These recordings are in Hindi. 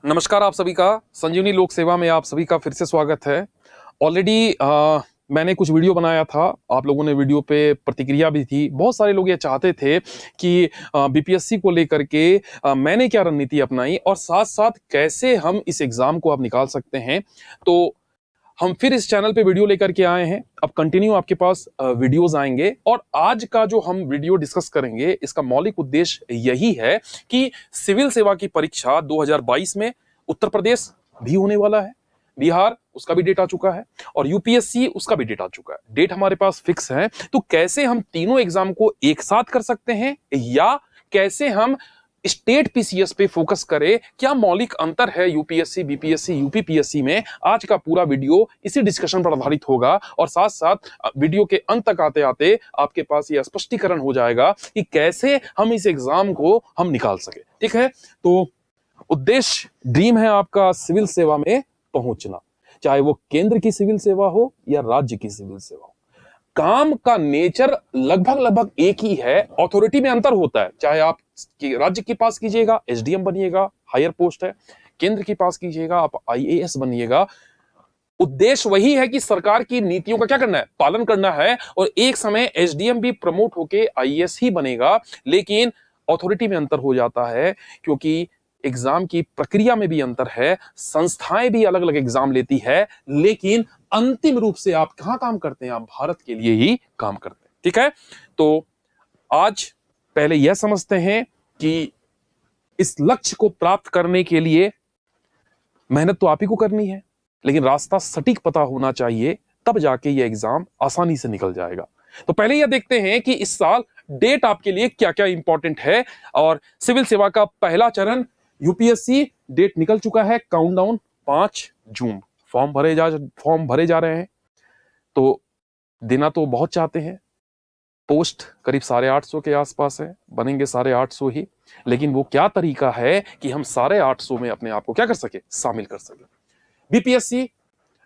नमस्कार, आप सभी का संजीवनी लोक सेवा में आप सभी का फिर से स्वागत है। ऑलरेडी मैंने कुछ वीडियो बनाया था, आप लोगों ने वीडियो पे प्रतिक्रिया भी थी। बहुत सारे लोग ये चाहते थे कि बीपीएससी को लेकर के मैंने क्या रणनीति अपनाई और साथ साथ कैसे हम इस एग्जाम को आप निकाल सकते हैं। तो हम फिर इस चैनल पे वीडियो लेकर के आए हैं। अब कंटिन्यू आपके पास वीडियोस आएंगे और आज का जो हम वीडियो डिस्कस करेंगे इसका मौलिक उद्देश्य यही है कि सिविल सेवा की परीक्षा 2022 में उत्तर प्रदेश भी होने वाला है, बिहार उसका भी डेट आ चुका है और यूपीएससी उसका भी डेट आ चुका है। डेट हमारे पास फिक्स है। तो कैसे हम तीनों एग्जाम को एक साथ कर सकते हैं या कैसे हम स्टेट पीसीएस पे फोकस करें, क्या मौलिक अंतर है यूपीएससी, बीपीएससी, यूपीपीएससी में, आज का पूरा वीडियो इसी डिस्कशन पर आधारित होगा। और साथ साथ वीडियो के अंत तक आते आते आपके पास यह स्पष्टीकरण हो जाएगा कि कैसे हम इस एग्जाम को हम निकाल सके। ठीक है, तो उद्देश्य ड्रीम है आपका सिविल सेवा में पहुंचना, चाहे वो केंद्र की सिविल सेवा हो या राज्य की सिविल सेवा हो। काम का नेचर लगभग एक ही है, अथॉरिटी में अंतर होता है। चाहे आप राज्य के पास कीजिएगा एसडीएम बनिएगा, हायर पोस्ट है, केंद्र के पास कीजिएगा आप आईएएस बनिएगा। उद्देश्य वही है कि सरकार की नीतियों का क्या करना है, पालन करना है। और एक समय एसडीएम भी प्रमोट होके आईएएस ही बनेगा, लेकिन अथॉरिटी में अंतर हो जाता है क्योंकि एग्जाम की प्रक्रिया में भी अंतर है, संस्थाएं भी अलग अलग एग्जाम लेती है, लेकिन अंतिम रूप से आप कहां काम करते हैं, आप भारत के लिए ही काम करते हैं। ठीक है, तो आज पहले यह समझते हैं कि इस लक्ष्य को प्राप्त करने के लिए मेहनत तो आप ही को करनी है, लेकिन रास्ता सटीक पता होना चाहिए, तब जाके यह एग्जाम आसानी से निकल जाएगा। तो पहले यह देखते हैं कि इस साल डेट आपके लिए क्या क्या इंपॉर्टेंट है। और सिविल सेवा का पहला चरण यूपीएससी डेट निकल चुका है, काउंटडाउन 5 जून। फॉर्म भरे जा रहे हैं। तो देना तो बहुत चाहते हैं, पोस्ट करीब 850 के आसपास है, बनेंगे 850 ही, लेकिन वो क्या तरीका है कि हम 850 में अपने आप को क्या कर सके, शामिल कर सके। बीपीएससी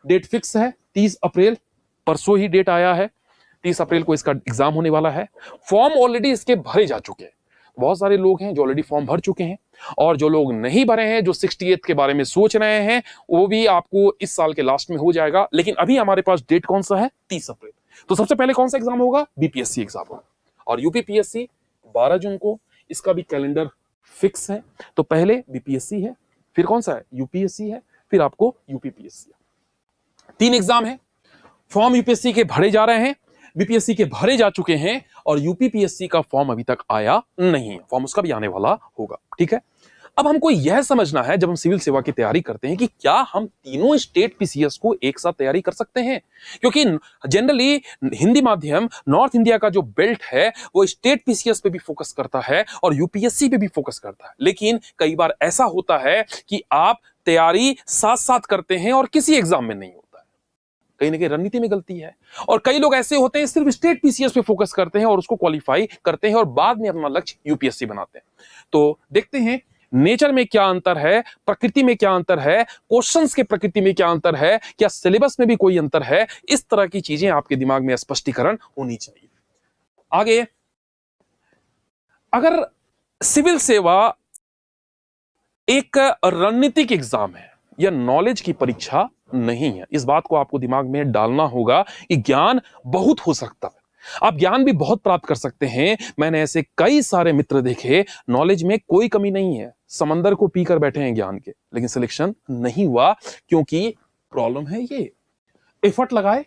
डेट फिक्स है 30 अप्रैल, परसों ही डेट आया है, 30 अप्रैल को इसका एग्जाम होने वाला है। फॉर्म ऑलरेडी इसके भरे जा चुके हैं। बहुत सारे लोग हैं जो ऑलरेडी फॉर्म भर चुके हैं और जो लोग नहीं भरे हैं, जो 68 के बारे में सोच रहे हैं, वो भी आपको इस साल के लास्ट में हो जाएगा। लेकिन अभी हमारे पास डेट कौन सा है, 30 अप्रैल। तो सबसे पहले कौन सा एग्जाम होगा, बीपीएससी एग्जाम होगा। और यूपीपीएससी 12 जून को, इसका भी कैलेंडर फिक्स है। तो पहले बीपीएससी है, फिर कौन सा है, यूपीएससी है, फिर आपको यूपीपीएससी है। 3 एग्जाम है। फॉर्म यूपीएससी के भरे जा रहे हैं, बीपीएससी के भरे जा चुके हैं और यूपीपीएससी का फॉर्म अभी तक आया नहीं है, फॉर्म उसका भी आने वाला होगा। ठीक है, अब हमको यह समझना है जब हम सिविल सेवा की तैयारी करते हैं कि क्या हम तीनों स्टेट पीसीएस को एक साथ तैयारी कर सकते हैं। क्योंकि जनरली हिंदी माध्यम नॉर्थ इंडिया का जो बेल्ट है वो स्टेट पीसीएस पे भी फोकस करता है और यूपीएससी पे भी फोकस करता है। लेकिन कई बार ऐसा होता है कि आप तैयारी साथ साथ करते हैं और किसी एग्जाम में नहीं होता है, कहीं ना कहीं रणनीति में गलती है। और कई लोग ऐसे होते हैं सिर्फ स्टेट पीसीएस पे फोकस करते हैं और उसको क्वालिफाई करते हैं और बाद में अपना लक्ष्य यूपीएससी बनाते हैं। तो देखते हैं नेचर में क्या अंतर है, प्रकृति में क्या अंतर है, क्वेश्चंस के प्रकृति में क्या अंतर है, क्या सिलेबस में भी कोई अंतर है। इस तरह की चीजें आपके दिमाग में स्पष्टीकरण होनी चाहिए। आगे, अगर सिविल सेवा एक रणनीतिक एग्जाम है या नॉलेज की परीक्षा नहीं है, इस बात को आपको दिमाग में डालना होगा कि ज्ञान बहुत हो सकता है, आप ज्ञान भी बहुत प्राप्त कर सकते हैं। मैंने ऐसे कई सारे मित्र देखे, नॉलेज में कोई कमी नहीं है, समंदर को पीकर बैठे हैं ज्ञान के, लेकिन सिलेक्शन नहीं हुआ। क्योंकि प्रॉब्लम है ये, एफर्ट लगाए,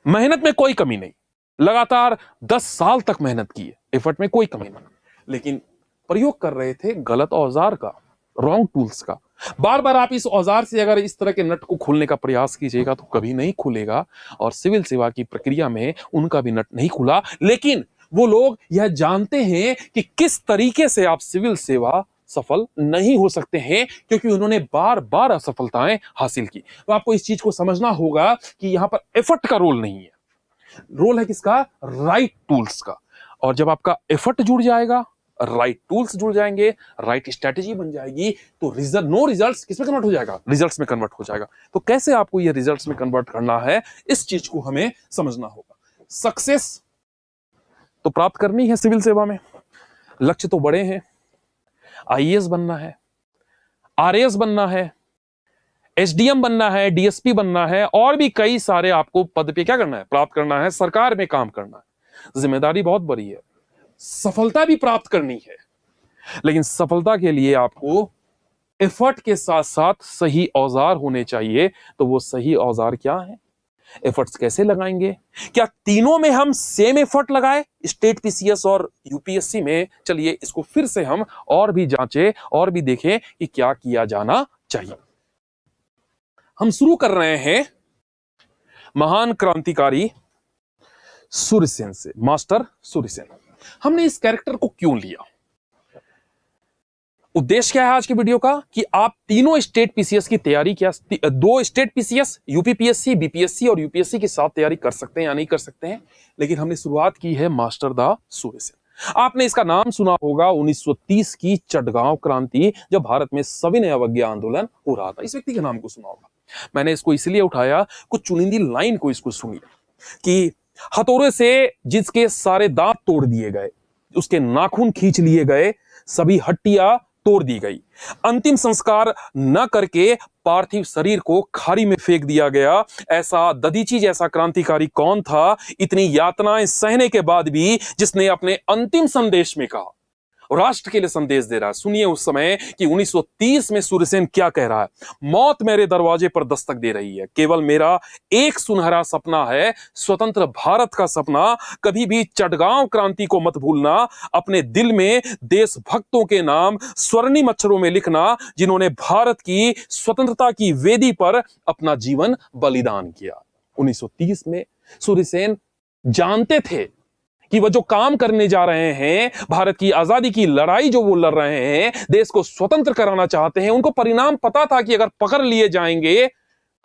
मेहनत में कोई कमी नहीं, लगातार 10 साल तक मेहनत की है, एफर्ट में कोई कमी नहीं, लेकिन प्रयोग कर रहे थे गलत औजार का, रॉन्ग टूल्स का। बार बार आप इस औजार से अगर इस तरह के नट को खोलने का प्रयास कीजिएगा तो कभी नहीं खुलेगा। और सिविल सेवा की प्रक्रिया में उनका भी नट नहीं खुला, लेकिन वो लोग यह जानते हैं कि किस तरीके से आप सिविल सेवा सफल नहीं हो सकते हैं, क्योंकि उन्होंने बार बार असफलताएं हासिल की। तो आपको इस चीज को समझना होगा कि यहां पर एफर्ट का रोल नहीं है, रोल है किसका, राइट टूल्स का। और जब आपका एफर्ट जुड़ जाएगा, राइट टूल्स जुड़ जाएंगे, राइट स्ट्रेटेजी बन जाएगी, तो रिजल्ट्स किसमें कन्वर्ट हो जाएगा, रिजल्ट्स में कन्वर्ट हो जाएगा। तो कैसे आपको ये रिजल्ट्स में कन्वर्ट करना है, इस चीज को हमें समझना होगा। सक्सेस तो प्राप्त करनी है सिविल सेवा में, लक्ष्य तो बड़े हैं, आईएएस बनना है, आरएएस बनना है, एसडीएम बनना है, डीएसपी बनना है, और भी कई सारे आपको पद पे क्या करना है, प्राप्त करना है, सरकार में काम करना है। जिम्मेदारी बहुत बड़ी है, सफलता भी प्राप्त करनी है, लेकिन सफलता के लिए आपको एफर्ट के साथ साथ सही औजार होने चाहिए। तो वो सही औजार क्या है, एफर्ट्स कैसे लगाएंगे? क्या तीनों में हम सेम एफर्ट लगाए, स्टेट पीसीएस और यूपीएससी में? चलिए इसको फिर से हम और भी जांचें और भी देखें कि क्या किया जाना चाहिए। हम शुरू कर रहे हैं महान क्रांतिकारी सूर्यसेन से। मास्टर सूर्यसेन, हमने इस कैरेक्टर को क्यों लिया? उद्देश्य क्या है आज की वीडियो का कि आप तीनों स्टेट पीसीएस की तैयारी, क्या दो स्टेट पीसीएस, यूपीपीएससी, बीपीएससी और यूपीएससी के साथ तैयारी कर सकते हैं या नहीं कर सकते हैं, लेकिन हमने शुरुआत की है मास्टर दा सूर्यसेन। आपने इसका नाम सुना होगा 1930 की चटगांव क्रांति, जब भारत में सविनय अवज्ञा आंदोलन हो रहा था। इस व्यक्ति के नाम को सुना होगा। मैंने इसको इसलिए उठाया, कुछ चुनिंदी लाइन को इसको सुनिए कि हथौड़े से जिसके सारे दांत तोड़ दिए गए, उसके नाखून खींच लिए गए, सभी हड्डियां तोड़ दी गई, अंतिम संस्कार न करके पार्थिव शरीर को खाड़ी में फेंक दिया गया। ऐसा दधीची जैसा क्रांतिकारी कौन था, इतनी यातनाएं सहने के बाद भी, जिसने अपने अंतिम संदेश में कहा, राष्ट्र के लिए संदेश दे रहा है। सुनिए उस समय कि 1930 में सूर्यसेन क्या कह रहा है। मौत मेरे दरवाजे पर दस्तक दे रही है, केवल मेरा एक सुनहरा सपना है, स्वतंत्र भारत का सपना। कभी भी चटगांव क्रांति को मत भूलना, अपने दिल में देशभक्तों के नाम स्वर्णिम अक्षरों में लिखना, जिन्होंने भारत की स्वतंत्रता की वेदी पर अपना जीवन बलिदान किया। 1930 में सूर्यसेन जानते थे कि वह जो काम करने जा रहे हैं, भारत की आजादी की लड़ाई जो वो लड़ रहे हैं, देश को स्वतंत्र कराना चाहते हैं, उनको परिणाम पता था कि अगर पकड़ लिए जाएंगे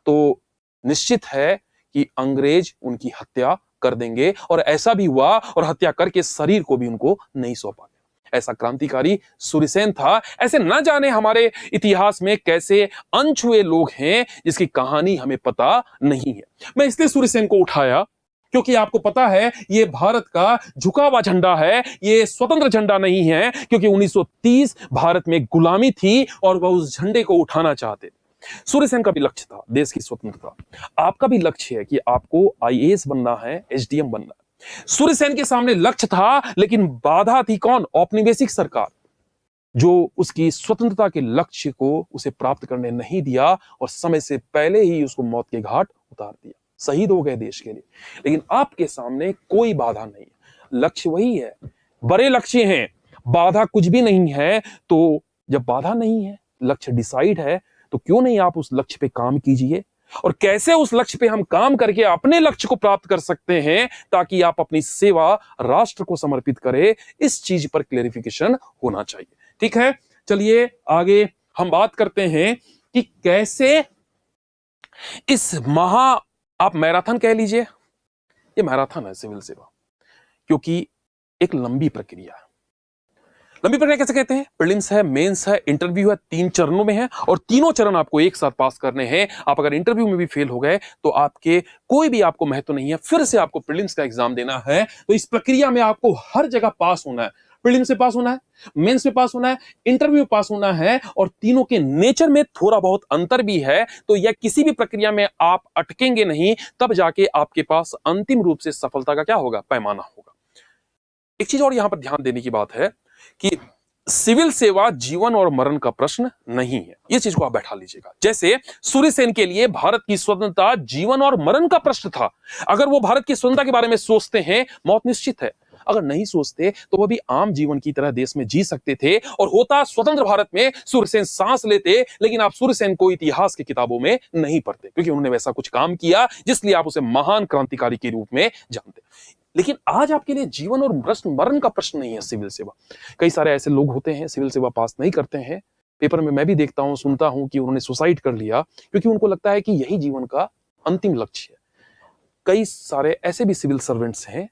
तो निश्चित है कि अंग्रेज उनकी हत्या कर देंगे। और ऐसा भी हुआ, और हत्या करके शरीर को भी उनको नहीं सौंपा गया। ऐसा क्रांतिकारी सूर्यसेन था। ऐसे न जाने हमारे इतिहास में कैसे अनछुए लोग हैं जिसकी कहानी हमें पता नहीं है। मैं इसलिए सूर्यसेन को उठाया क्योंकि आपको पता है ये भारत का झुका हुआ झंडा है, ये स्वतंत्र झंडा नहीं है, क्योंकि 1930 भारत में गुलामी थी और वह उस झंडे को उठाना चाहते। सूर्यसेन का भी लक्ष्य था देश की स्वतंत्रता। आपका भी लक्ष्य है कि आपको आईएएस बनना है, एसडीएम बनना है। सूर्यसेन के सामने लक्ष्य था, लेकिन बाधा थी कौन? औपनिवेशिक सरकार, जो उसकी स्वतंत्रता के लक्ष्य को उसे प्राप्त करने नहीं दिया और समय से पहले ही उसको मौत के घाट उतार दिया। शहीद हो गए देश के लिए। लेकिन आपके सामने कोई बाधा नहीं है, लक्ष्य वही है, बड़े लक्ष्य हैं, बाधा कुछ भी नहीं है। तो जब बाधा नहीं है, लक्ष्य डिसाइड है, तो क्यों नहीं आप उस लक्ष्य पे काम कीजिए। और कैसे उस लक्ष्य पे हम काम करके अपने लक्ष्य को प्राप्त कर सकते हैं, ताकि आप अपनी सेवा राष्ट्र को समर्पित करें, इस चीज पर क्लेरिफिकेशन होना चाहिए। ठीक है, चलिए आगे हम बात करते हैं कि कैसे इस आप मैराथन कह लीजिए, ये मैराथन है सिविल सेवा, क्योंकि एक लंबी प्रक्रिया है। लंबी प्रक्रिया कैसे कहते हैं? प्रीलिम्स है, मेंस है, इंटरव्यू है, 3 चरणों में है, और तीनों चरण आपको एक साथ पास करने हैं। आप अगर इंटरव्यू में भी फेल हो गए तो आपके कोई भी आपको महत्व नहीं है, फिर से आपको प्रीलिम्स का एग्जाम देना है। तो इस प्रक्रिया में आपको हर जगह पास होना है। प्रीलिम्स से पास होना है, मेंस में पास होना है, इंटरव्यू में पास होना है, और तीनों के नेचर में थोड़ा बहुत अंतर भी है। तो यह किसी भी प्रक्रिया में आप अटकेंगे नहीं, तब जाके आपके पास अंतिम रूप से सफलता का क्या होगा? पैमाना होगा। एक चीज और यहां पर ध्यान देने की बात है कि सिविल सेवा जीवन और मरण का प्रश्न नहीं है। यह चीज को आप बैठा लीजिएगा। जैसे सूर्यसेन के लिए भारत की स्वतंत्रता जीवन और मरण का प्रश्न था। अगर वो भारत की स्वतंत्रता के बारे में सोचते हैं, मौत निश्चित है। अगर नहीं सोचते तो वह भी आम जीवन की तरह देश में जी सकते थे, और होता स्वतंत्र भारत में सूर्यसेन सांस लेते। लेकिन आप सूर्यसेन को इतिहास की किताबों में नहीं पढ़ते, क्योंकि उन्होंने वैसा कुछ काम किया जिसलिए आप उसे महान क्रांतिकारी के रूप में जानते। लेकिन आज आपके लिए जीवन और मरण का प्रश्न नहीं है सिविल सेवा। कई सारे ऐसे लोग होते हैं सिविल सेवा पास नहीं करते हैं। पेपर में मैं भी देखता हूं, सुनता हूं कि उन्होंने सुसाइड कर लिया, क्योंकि उनको लगता है कि यही जीवन का अंतिम लक्ष्य है। कई सारे ऐसे भी सिविल सर्वेंट्स हैं,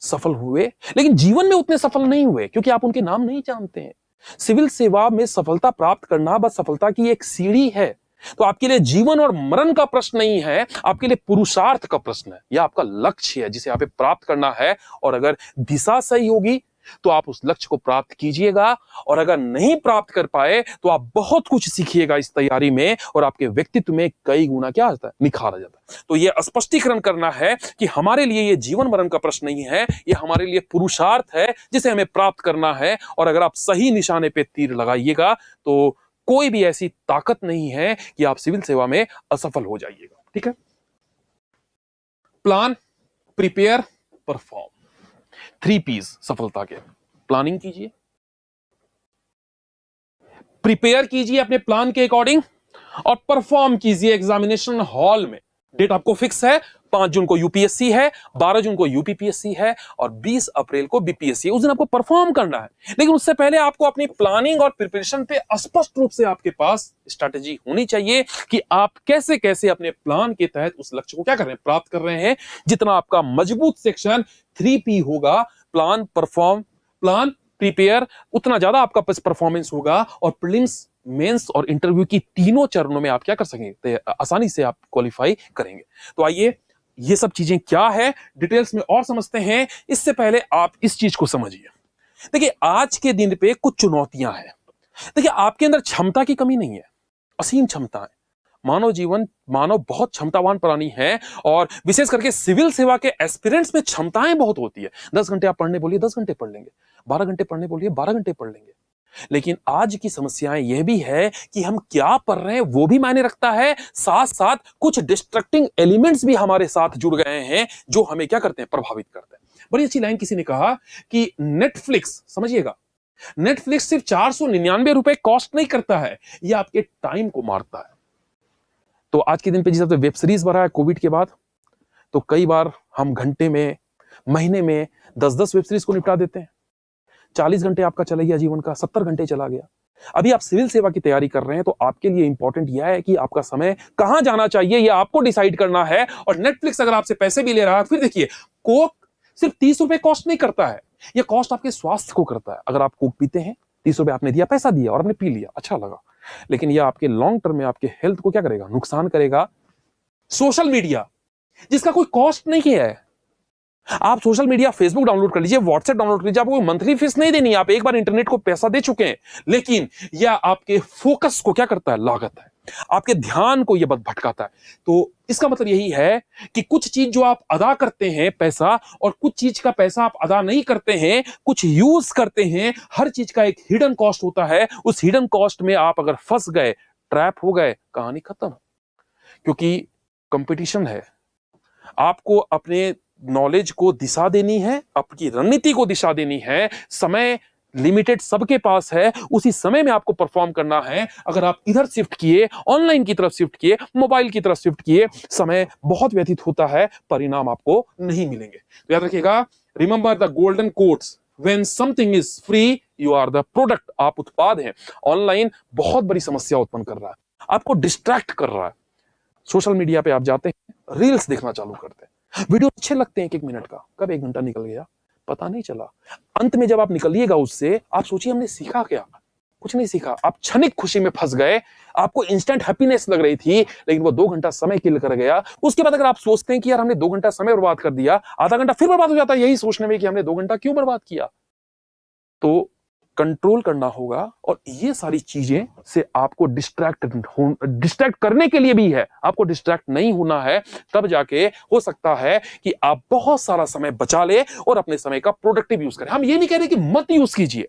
सफल हुए, लेकिन जीवन में उतने सफल नहीं हुए, क्योंकि आप उनके नाम नहीं जानते हैं। सिविल सेवा में सफलता प्राप्त करना बस सफलता की एक सीढ़ी है। तो आपके लिए जीवन और मरण का प्रश्न नहीं है, आपके लिए पुरुषार्थ का प्रश्न है। यह आपका लक्ष्य है जिसे आप प्राप्त करना है। और अगर दिशा सही होगी, तो आप उस लक्ष्य को प्राप्त कीजिएगा, और अगर नहीं प्राप्त कर पाए तो आप बहुत कुछ सीखिएगा इस तैयारी में, और आपके व्यक्तित्व में कई गुना क्या आता है, निखार आ जाता है। तो यह स्पष्टीकरण करना है कि हमारे लिए यह जीवन मरण का प्रश्न नहीं है, यह हमारे लिए पुरुषार्थ है जिसे हमें प्राप्त करना है। और अगर आप सही निशाने पे तीर लगाइएगा तो कोई भी ऐसी ताकत नहीं है कि आप सिविल सेवा में असफल हो जाइएगा। ठीक है, प्लान, प्रिपेयर, परफॉर्म, 3 P's सफलता के। प्लानिंग कीजिए, प्रिपेयर कीजिए अपने प्लान के अकॉर्डिंग, और परफॉर्म कीजिए एग्जामिनेशन हॉल में। डेट आपको फिक्स है, 5 जून को यूपीएससी है, 12 जून को यूपीपीएससी है, और 20 अप्रैल को बीपीएससी है। उस दिन आपको परफॉर्म करना है, लेकिन उससे पहले आपको अपनी प्लानिंग और प्रिपरेशन पे स्पष्ट रूप से आपके पास स्ट्रैटेजी होनी चाहिए कि आप कैसे कैसे अपने प्लान के तहत उस लक्ष्य को क्या कर रहे हैं, प्राप्त कर रहे हैं। जितना आपका मजबूत सेक्शन 3P होगा, प्लान, परफॉर्म, प्लान, प्रिपेयर, उतना ज्यादा आपका परफॉर्मेंस होगा, और प्रीलिम्स, मेंस और इंटरव्यू की तीनों चरणों में आप क्या कर सकेंगे, आसानी से आप क्वालिफाई करेंगे। तो आइए ये सब चीजें क्या है डिटेल्स में और समझते हैं। इससे पहले आप इस चीज को समझिए। देखिए, आज के दिन पे कुछ चुनौतियां हैं। देखिए, आपके अंदर क्षमता की कमी नहीं है, असीम क्षमता है। मानव बहुत क्षमतावान प्राणी है, और विशेष करके सिविल सेवा के एस्पिरेंट्स में क्षमताएं बहुत होती है। 10 घंटे आप पढ़ने बोलिए 10 घंटे पढ़ लेंगे, 12 घंटे पढ़ने बोलिए 12 घंटे पढ़ लेंगे। लेकिन आज की समस्याएं यह भी है कि हम क्या पढ़ रहे हैं वो भी मायने रखता है, साथ साथ कुछ डिस्ट्रक्टिंग एलिमेंट्स भी हमारे साथ जुड़ गए हैं जो हमें क्या करते हैं, प्रभावित करते हैं। बड़ी अच्छी लाइन किसी ने कहा कि नेटफ्लिक्स, समझिएगा, नेटफ्लिक्स सिर्फ 499 रुपए कॉस्ट नहीं करता है, यह आपके टाइम को मारता है। तो आज के दिन पे जिस तरह वेब सीरीज बढ़ा है कोविड के बाद, तो कई बार हम घंटे में, महीने में 10-10 वेब सीरीज को निपटा देते हैं। 40 घंटे आपका चला गया जीवन का, 70 घंटे चला गया। अभी आप सिविल सेवा की तैयारी कर रहे हैं, तो आपके लिए इंपॉर्टेंट यह है कि आपका समय कहां जाना चाहिए, यह आपको डिसाइड करना है। और नेटफ्लिक्स अगर आपसे पैसे भी ले रहा है, फिर देखिए, कोक सिर्फ 30 रुपए कॉस्ट नहीं करता है, यह कॉस्ट आपके स्वास्थ्य को करता है। अगर आप कोक पीते हैं, 30 रुपए आपने दिया, पैसा दिया और आपने पी लिया, अच्छा लगा, लेकिन यह आपके लॉन्ग टर्म में आपके हेल्थ को क्या करेगा, नुकसान करेगा। सोशल मीडिया, जिसका कोई कॉस्ट नहीं है, आप सोशल मीडिया, फेसबुक डाउनलोड कर लीजिए, व्हाट्सएप डाउनलोड कर लीजिए, आपको कोई मंथली फीस नहीं देनी, आप एक बार इंटरनेट को पैसा दे चुके हैं, लेकिन यह आपके फोकस को क्या करता है, लागत है, आपके ध्यान को यह भटकाता है। तो इसका मतलब यही है कि कुछ चीज जो आप अदा करते हैं पैसा, और कुछ चीज का पैसा आप अदा नहीं करते हैं, कुछ यूज करते हैं, हर चीज का एक हिडन कॉस्ट होता है। उस हिडन कॉस्ट में आप अगर फंस गए, ट्रैप हो गए, कहानी खत्म। क्योंकि कंपटीशन है, आपको अपने नॉलेज को दिशा देनी है, आपकी रणनीति को दिशा देनी है। समय लिमिटेड सबके पास है, उसी समय में आपको परफॉर्म करना है। अगर आप इधर शिफ्ट किए, ऑनलाइन की तरफ शिफ्ट किए, मोबाइल की तरफ शिफ्ट किए, समय बहुत व्यतीत होता है, परिणाम आपको नहीं मिलेंगे। तो याद रखिएगा, remember the golden quotes, when something is free you are the product. आप उत्पाद हैं। ऑनलाइन बहुत बड़ी समस्या उत्पन्न कर रहा है, आपको डिस्ट्रैक्ट कर रहा है। सोशल मीडिया पे आप जाते हैं, रील्स देखना चालू करते हैं, वीडियो अच्छे लगते हैं, 1-1 मिनट का, कब 1 घंटा निकल गया पता नहीं चला। अंत में जब आप निकलिएगा उससे, आप सोचिए हमने सीखा क्या, कुछ नहीं सीखा। आप क्षणिक खुशी में फंस गए, आपको इंस्टेंट हैप्पीनेस लग रही थी, लेकिन वो 2 घंटा समय किल कर गया। उसके बाद अगर आप सोचते हैं कि यार हमने 2 घंटा समय बर्बाद कर दिया, आधा घंटा फिर बर्बाद हो जाता है यही सोचने में कि हमने 2 घंटा क्यों बर्बाद किया। तो कंट्रोल करना होगा, और ये सारी चीजें से आपको डिस्ट्रैक्ट करने के लिए भी है, आपको डिस्ट्रैक्ट नहीं होना है। तब जाके हो सकता है कि आप बहुत सारा समय बचा ले और अपने समय का प्रोडक्टिव यूज करें। हम ये नहीं कह रहे कि मत यूज कीजिए,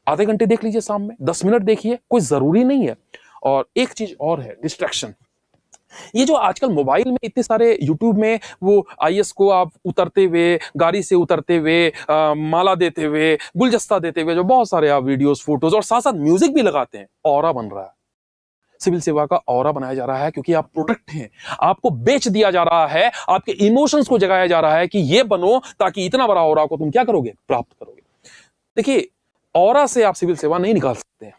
आधे घंटे देख लीजिए शाम में, 10 मिनट देखिए, कोई जरूरी नहीं है। और एक चीज और है, डिस्ट्रैक्शन। ये जो आजकल मोबाइल में इतने सारे यूट्यूब में वो आईएएस को आप उतरते हुए, गाड़ी से उतरते हुए, माला देते हुए, गुलदस्ता देते हुए, जो बहुत सारे आप वीडियोस, फोटोज और साथ साथ म्यूजिक भी लगाते हैं, ऑरा बन रहा है। सिविल सेवा का ऑरा बनाया जा रहा है, क्योंकि आप प्रोडक्ट हैं, आपको बेच दिया जा रहा है, आपके इमोशंस को जगाया जा रहा है कि ये बनो, ताकि इतना बड़ा ऑरा को तुम क्या करोगे, प्राप्त करोगे। देखिए, ऑरा से आप सिविल सेवा नहीं निकाल सकते हैं।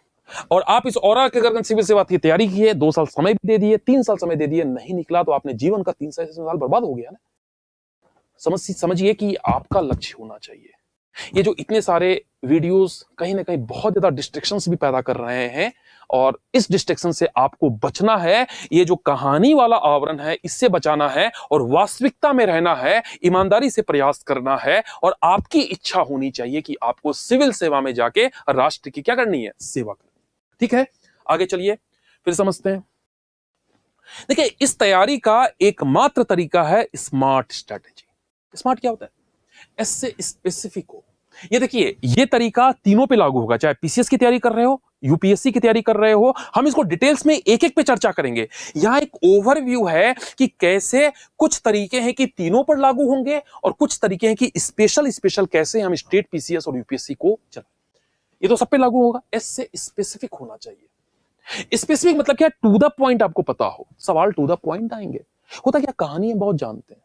और आप इस ऑरा के अगर सिविल सेवा की तैयारी की है, 2 साल समय भी दे दिए, 3 साल समय दे दिए, नहीं निकला, तो आपने जीवन का 3 साल बर्बाद हो गया ना। समझिए कि आपका लक्ष्य होना चाहिए, ये जो इतने सारे वीडियोस कहीं ना कहीं बहुत ज्यादा डिस्ट्रैक्शंस भी पैदा कर रहे हैं, और इस डिस्ट्रैक्शन से आपको बचना है। ये जो कहानी वाला आवरण है इससे बचाना है, और वास्तविकता में रहना है, ईमानदारी से प्रयास करना है, और आपकी इच्छा होनी चाहिए कि आपको सिविल सेवा में जाके राष्ट्र की क्या करनी है, सेवा करनी। ठीक है, आगे चलिए फिर समझते हैं। देखिए, इस तैयारी का एकमात्र तरीका है स्मार्ट स्ट्रेटेजी। स्मार्ट क्या होता है? एस से स्पेसिफिक हो। ये देखिए, ये तरीका तीनों पे लागू होगा, चाहे पीसीएस की तैयारी कर रहे हो, यूपीएससी की तैयारी कर रहे हो। हम इसको डिटेल्स में एक एक पे चर्चा करेंगे। यहां एक ओवरव्यू है कि कैसे कुछ तरीके हैं कि तीनों पर लागू होंगे, और कुछ तरीके हैं कि स्पेशल कैसे हम स्टेट पीसीएस और यूपीएससी को चलाएं। ये तो सब पे लागू होगा। एस से स्पेसिफिक होना चाहिए। स्पेसिफिक मतलब क्या? टू द पॉइंट आपको पता हो, सवाल टू द पॉइंट आएंगे। होता क्या, कहानी है बहुत जानते हैं,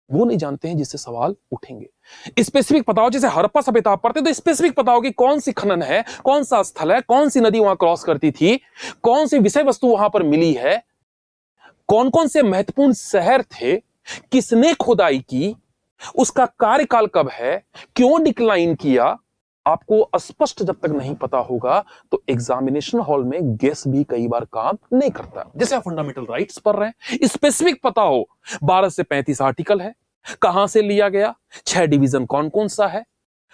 वो नहीं जानते हैं जिससे सवाल उठेंगे। स्पेसिफिक पता हो, जैसे हड़प्पा सभ्यता आप पढ़ते तो स्पेसिफिक पता हो कि कौन सी खनन है, कौन सा स्थल है, कौन सी नदी वहां क्रॉस करती थी, कौन सी विषय वस्तु वहां पर मिली है, कौन कौन से महत्वपूर्ण शहर थे, किसने खुदाई की, उसका कार्यकाल कब है, क्यों डिक्लाइन किया। आपको स्पष्ट जब तक नहीं पता होगा तो एग्जामिनेशन हॉल में गेस भी कई बार काम नहीं करता। जैसे आप फंडामेंटल राइट्स पढ़ रहे हैं, स्पेसिफिक पता हो 12 से 35 आर्टिकल है, कहां से लिया गया, 6 डिवीजन कौन कौन सा है,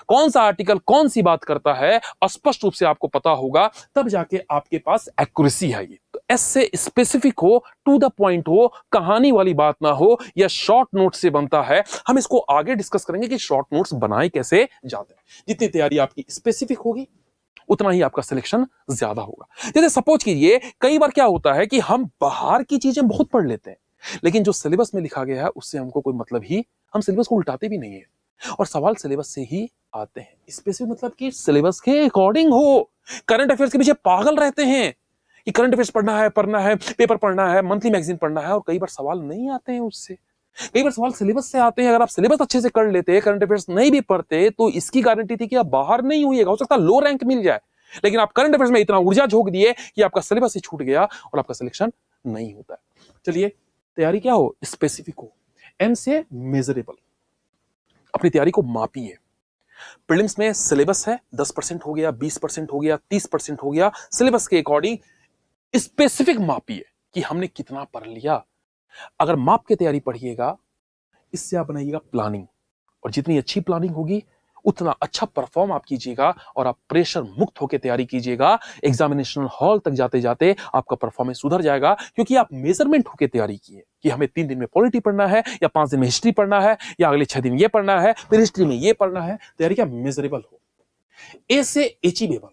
कौन सा आर्टिकल कौन सी बात करता है, स्पष्ट रूप से आपको पता होगा, तब जाके आपके पास एक्यूरेसी है। ये तो एस से स्पेसिफिक हो, टू द पॉइंट हो, कहानी वाली बात ना हो, या शॉर्ट नोट से बनता है। हम इसको आगे डिस्कस करेंगे कि शॉर्ट नोट्स बनाए कैसे जाते हैं। जितनी तैयारी आपकी स्पेसिफिक होगी उतना ही आपका सिलेक्शन ज्यादा होगा। जैसे सपोज कीजिए, कई बार क्या होता है कि हम बाहर की चीजें बहुत पढ़ लेते हैं, लेकिन जो सिलेबस में लिखा गया है उससे हमको कोई मतलब ही, हम सिलेबस को उल्टाते भी नहीं है, और सवाल सिलेबस से ही आते हैं। स्पेसिफिक मतलब कि सिलेबस के अकॉर्डिंग हो। करंट अफेयर्स के पीछे पागल रहते हैं कि करंट अफेयर्स पढ़ना है, पेपर पढ़ना है, मंथली मैगजीन पढ़ना है, और कई बार सवाल नहीं आते हैं उससे। कई बार सवाल सिलेबस से आते हैं। अगर आप सिलेबस अच्छे से कर लेते, करंट अफेयर्स नहीं भी पढ़ते, तो इसकी गारंटी थी कि आप बाहर नहीं होइएगा। हो सकता है लो रैंक मिल जाए, लेकिन आप करंट अफेयर्स में इतना ऊर्जा झोंक दिए कि आपका सिलेबस ही छूट गया और आपका सिलेक्शन नहीं होता है। चलिए, तैयारी क्या हो, स्पेसिफिक हो। एम से मेजरेबल, अपनी तैयारी को मापिए। प्रीलिम्स में सिलेबस है, 10% हो गया, 20% हो गया, 30% हो गया, सिलेबस के अकॉर्डिंग स्पेसिफिक मापिए कि हमने कितना पढ़ लिया। अगर माप के तैयारी पढ़िएगा, इससे आप बनाइएगा प्लानिंग, और जितनी अच्छी प्लानिंग होगी उतना अच्छा परफॉर्म आप कीजिएगा, और आप प्रेशर मुक्त होकर तैयारी कीजिएगा। एग्जामिनेशन हॉल तक जाते जाते आपका परफॉर्मेंस सुधर जाएगा, क्योंकि आप मेजरमेंट होकर तैयारी किए कि हमें 3 दिन में पॉलिटी पढ़ना है, या 5 दिन में हिस्ट्री पढ़ना है, या अगले 6 दिन ये पढ़ना है, फिर हिस्ट्री में ये पढ़ना है। तैयारी क्या, मेजरेबल हो। ए से अचीवेबल,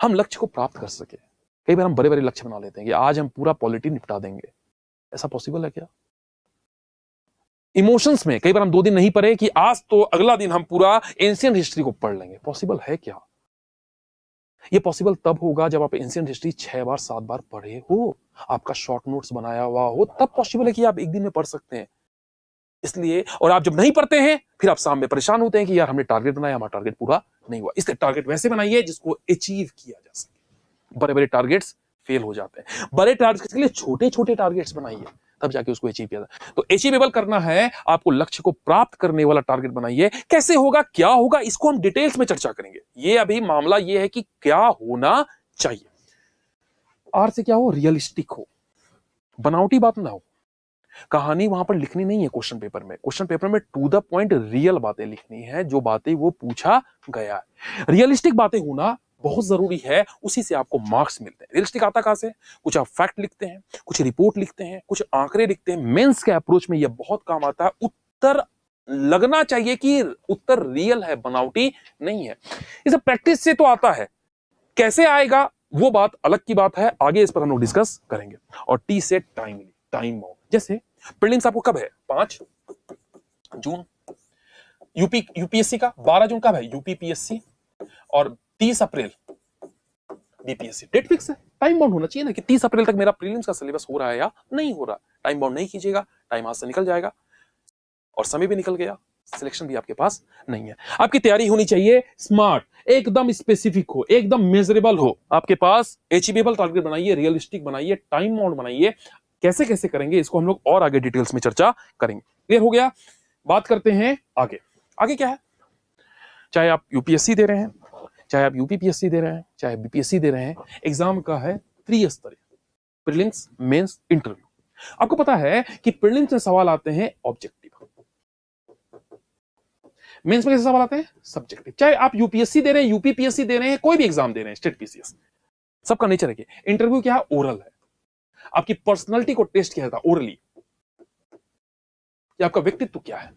हम लक्ष्य को प्राप्त कर सके। कई बार हम बड़े बड़े लक्ष्य बना लेते हैं कि आज हम पूरा पॉलिटी निपटा देंगे। ऐसा पॉसिबल है क्या? इमोशंस में कई बार हम 2 दिन नहीं पढ़े कि आज तो अगला दिन हम पूरा एंशिएंट हिस्ट्री को पढ़ लेंगे। पॉसिबल है क्या? ये पॉसिबल तब होगा जब आप एंशिएंट हिस्ट्री 6 बार 7 बार पढ़े हो, आपका शॉर्ट नोट्स बनाया हुआ हो, तब पॉसिबल है कि आप एक दिन में पढ़ सकते हैं। इसलिए, और आप जब नहीं पढ़ते हैं फिर आप शाम में परेशान होते हैं कि यार हमने टारगेट बनाया, हमारा टारगेट पूरा नहीं हुआ। इसलिए टारगेट वैसे बनाइए जिसको अचीव किया जा सके। बड़े बड़े टारगेट्स फेल हो जाते हैं। बड़े टारगेट्स के लिए छोटे छोटे टारगेट्स बनाइए, तब जाके उसको अचीव किया जाए। तो अचीवेबल करना है आपको, लक्ष्य को प्राप्त करने वाला टारगेट बनाइए। कैसे होगा, क्या होगा, इसको हम डिटेल्स में चर्चा करेंगे। ये अभी मामला ये है कि क्या होना चाहिए। आर से क्या हो, रियलिस्टिक हो, बनावटी बात ना हो। कहानी वहां पर लिखनी नहीं है क्वेश्चन पेपर में। क्वेश्चन पेपर में टू द पॉइंट रियल बातें लिखनी है, जो बातें वो पूछा गया है। रियलिस्टिक बातें होना बहुत जरूरी है, उसी से आपको मार्क्स मिलते हैं। रियलिस्टिक आता कहां से? कुछ आप फैक्ट लिखते हैं, कुछ रिपोर्ट लिखते हैं, कुछ आंकड़े लिखते हैं। मेंस के अप्रोच में यह बहुत काम आता है। उत्तर लगना चाहिए कि उत्तर रियल है, बनावटी नहीं है। इसे प्रैक्टिस से तो आता है, कैसे आएगा वो बात अलग की बात है, आगे इस पर हम लोग डिस्कस करेंगे। और टी से टाइमली, टाइम बाउंड। जैसे प्रीलिम्स आपको कब है, 5 जून। यूपीएससी का 12 जून कब है, यूपीपीएससी, और 30 अप्रैल बीपीएससी। डेट फिक्स है, टाइम बाउंड होना चाहिए ना कि 30 अप्रैल तक मेरा प्रीलिम्स का सिलेबस हो रहा है या नहीं हो रहा। टाइम बाउंड नहीं कीजिएगा, टाइम हाथ से निकल जाएगा, और समय भी निकल गया, सिलेक्शन भी आपके पास नहीं है। आपकी तैयारी होनी चाहिए स्मार्ट, एकदम स्पेसिफिक हो, एकदम मेजरेबल हो। आपके पास अचीवेबल टारगेट बनाइए, रियलिस्टिक बनाइए, टाइम बाउंड बनाइए। कैसे कैसे करेंगे इसको हम लोग और आगे डिटेल्स में चर्चा करेंगे। क्लियर हो गया? बात करते हैं आगे। आगे क्या है, चाहे आप यूपीएससी दे रहे हैं, चाहे आप यूपीपीएससी दे रहे हैं, चाहे बीपीएससी दे रहे हैं, एग्जाम का है त्रिस्तरीय, प्रीलिम्स, मेंस, इंटरव्यू। आपको पता है कि प्रीलिम्स में सवाल आते हैं ऑब्जेक्टिव, मेंस में कैसे सवाल आते हैं सब्जेक्टिव। चाहे आप यूपीएससी दे रहे हैं, यूपीपीएससी दे रहे हैं, कोई भी एग्जाम दे रहे हैं, स्टेट पीसीएस, सबका नेचर है कि इंटरव्यू क्या है, ओरल है, आपकी पर्सनालिटी को टेस्ट किया जाता है ओरली, कि आपका व्यक्तित्व क्या है।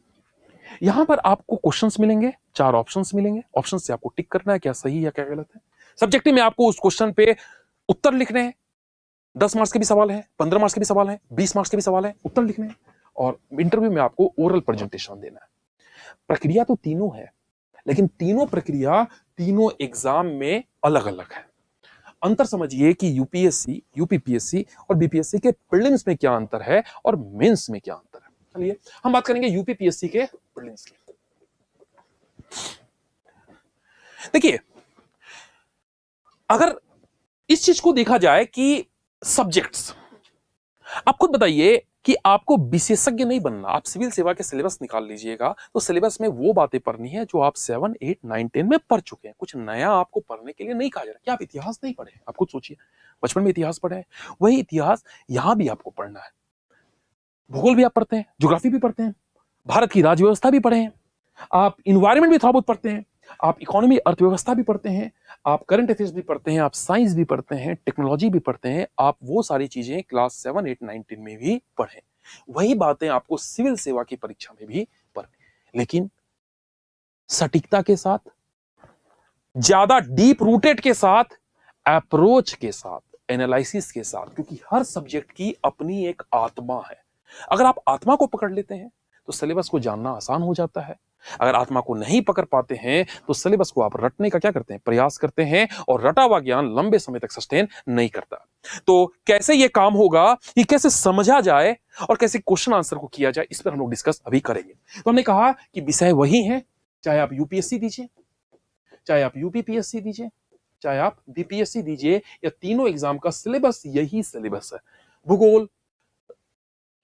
यहां पर आपको क्वेश्चंस मिलेंगे, 4 ऑप्शंस मिलेंगे, ऑप्शन से आपको टिक करना है क्या सही या क्या गलत है। सब्जेक्टिव में आपको उस क्वेश्चन पे उत्तर लिखने हैं, 10 मार्क्स के भी सवाल है, 15 मार्क्स के भी सवाल है, 20 मार्क्स के भी सवाल है, उत्तर लिखने हैं। और इंटरव्यू में आपको ओरल प्रेजेंटेशन देना है। प्रक्रिया तो तीनों है, लेकिन तीनों प्रक्रिया तीनों एग्जाम में अलग अलग है। अंतर समझिए कि यूपीएससी, यूपीपीएससी और बीपीएससी के प्रीलिम्स में क्या अंतर है और मेंस में क्या अंतर है। चलिए हम बात करेंगे यूपीपीएससी के प्रीलिम्स की। देखिए, अगर इस चीज को देखा जाए कि सब्जेक्ट्स, आप खुद बताइए कि आपको विशेषज्ञ नहीं बनना, आप सिविल सेवा के सिलेबस निकाल लीजिएगा तो सिलेबस में वो बातें पढ़नी है जो आप 7, 8, 9, 10 में पढ़ चुके हैं। कुछ नया आपको पढ़ने के लिए नहीं कहा जा रहा। क्या आप इतिहास नहीं पढ़े? आप खुद सोचिए, बचपन में इतिहास पढ़े हैं, वही इतिहास यहां भी आपको पढ़ना है। भूगोल भी आप पढ़ते हैं, ज्योग्राफी भी पढ़ते हैं, भारत की राज्य व्यवस्था भी पढ़े हैं, आप इन्वायरमेंट भी थोड़ा बहुत पढ़ते हैं, आप इकोनॉमी अर्थव्यवस्था भी पढ़ते हैं, आप करंट अफेयर्स भी पढ़ते हैं, आप साइंस भी पढ़ते हैं, टेक्नोलॉजी भी पढ़ते हैं। आप वो सारी चीजें क्लास 7, 8, 9, 10 में भी पढ़ें। वही बातें आपको सिविल सेवा की परीक्षा में भी पढ़नी, लेकिन सटीकता के साथ, ज्यादा डीप रूटेड के साथ, अप्रोच के साथ, एनालिसिस के साथ, क्योंकि हर सब्जेक्ट की अपनी एक आत्मा है। अगर आप आत्मा को पकड़ लेते हैं तो सिलेबस को जानना आसान हो जाता है। अगर आत्मा को नहीं पकड़ पाते हैं तो सिलेबस को आप रटने का क्या करते हैं, प्रयास करते हैं, और रटा हुआ ज्ञान लंबे समय तक सस्टेन नहीं करता। तो कैसे यह काम होगा, ये कैसे समझा जाए और कैसे क्वेश्चन आंसर को किया जाए, इस पर हम लोग डिस्कस अभी करेंगे। तो हमने कहा कि विषय वही है, चाहे आप यूपीएससी दीजिए, चाहे आप यूपीपीएससी दीजिए, चाहे आप बीपीएससी दीजिए, या तीनों एग्जाम का सिलेबस यही सिलेबस है। भूगोल,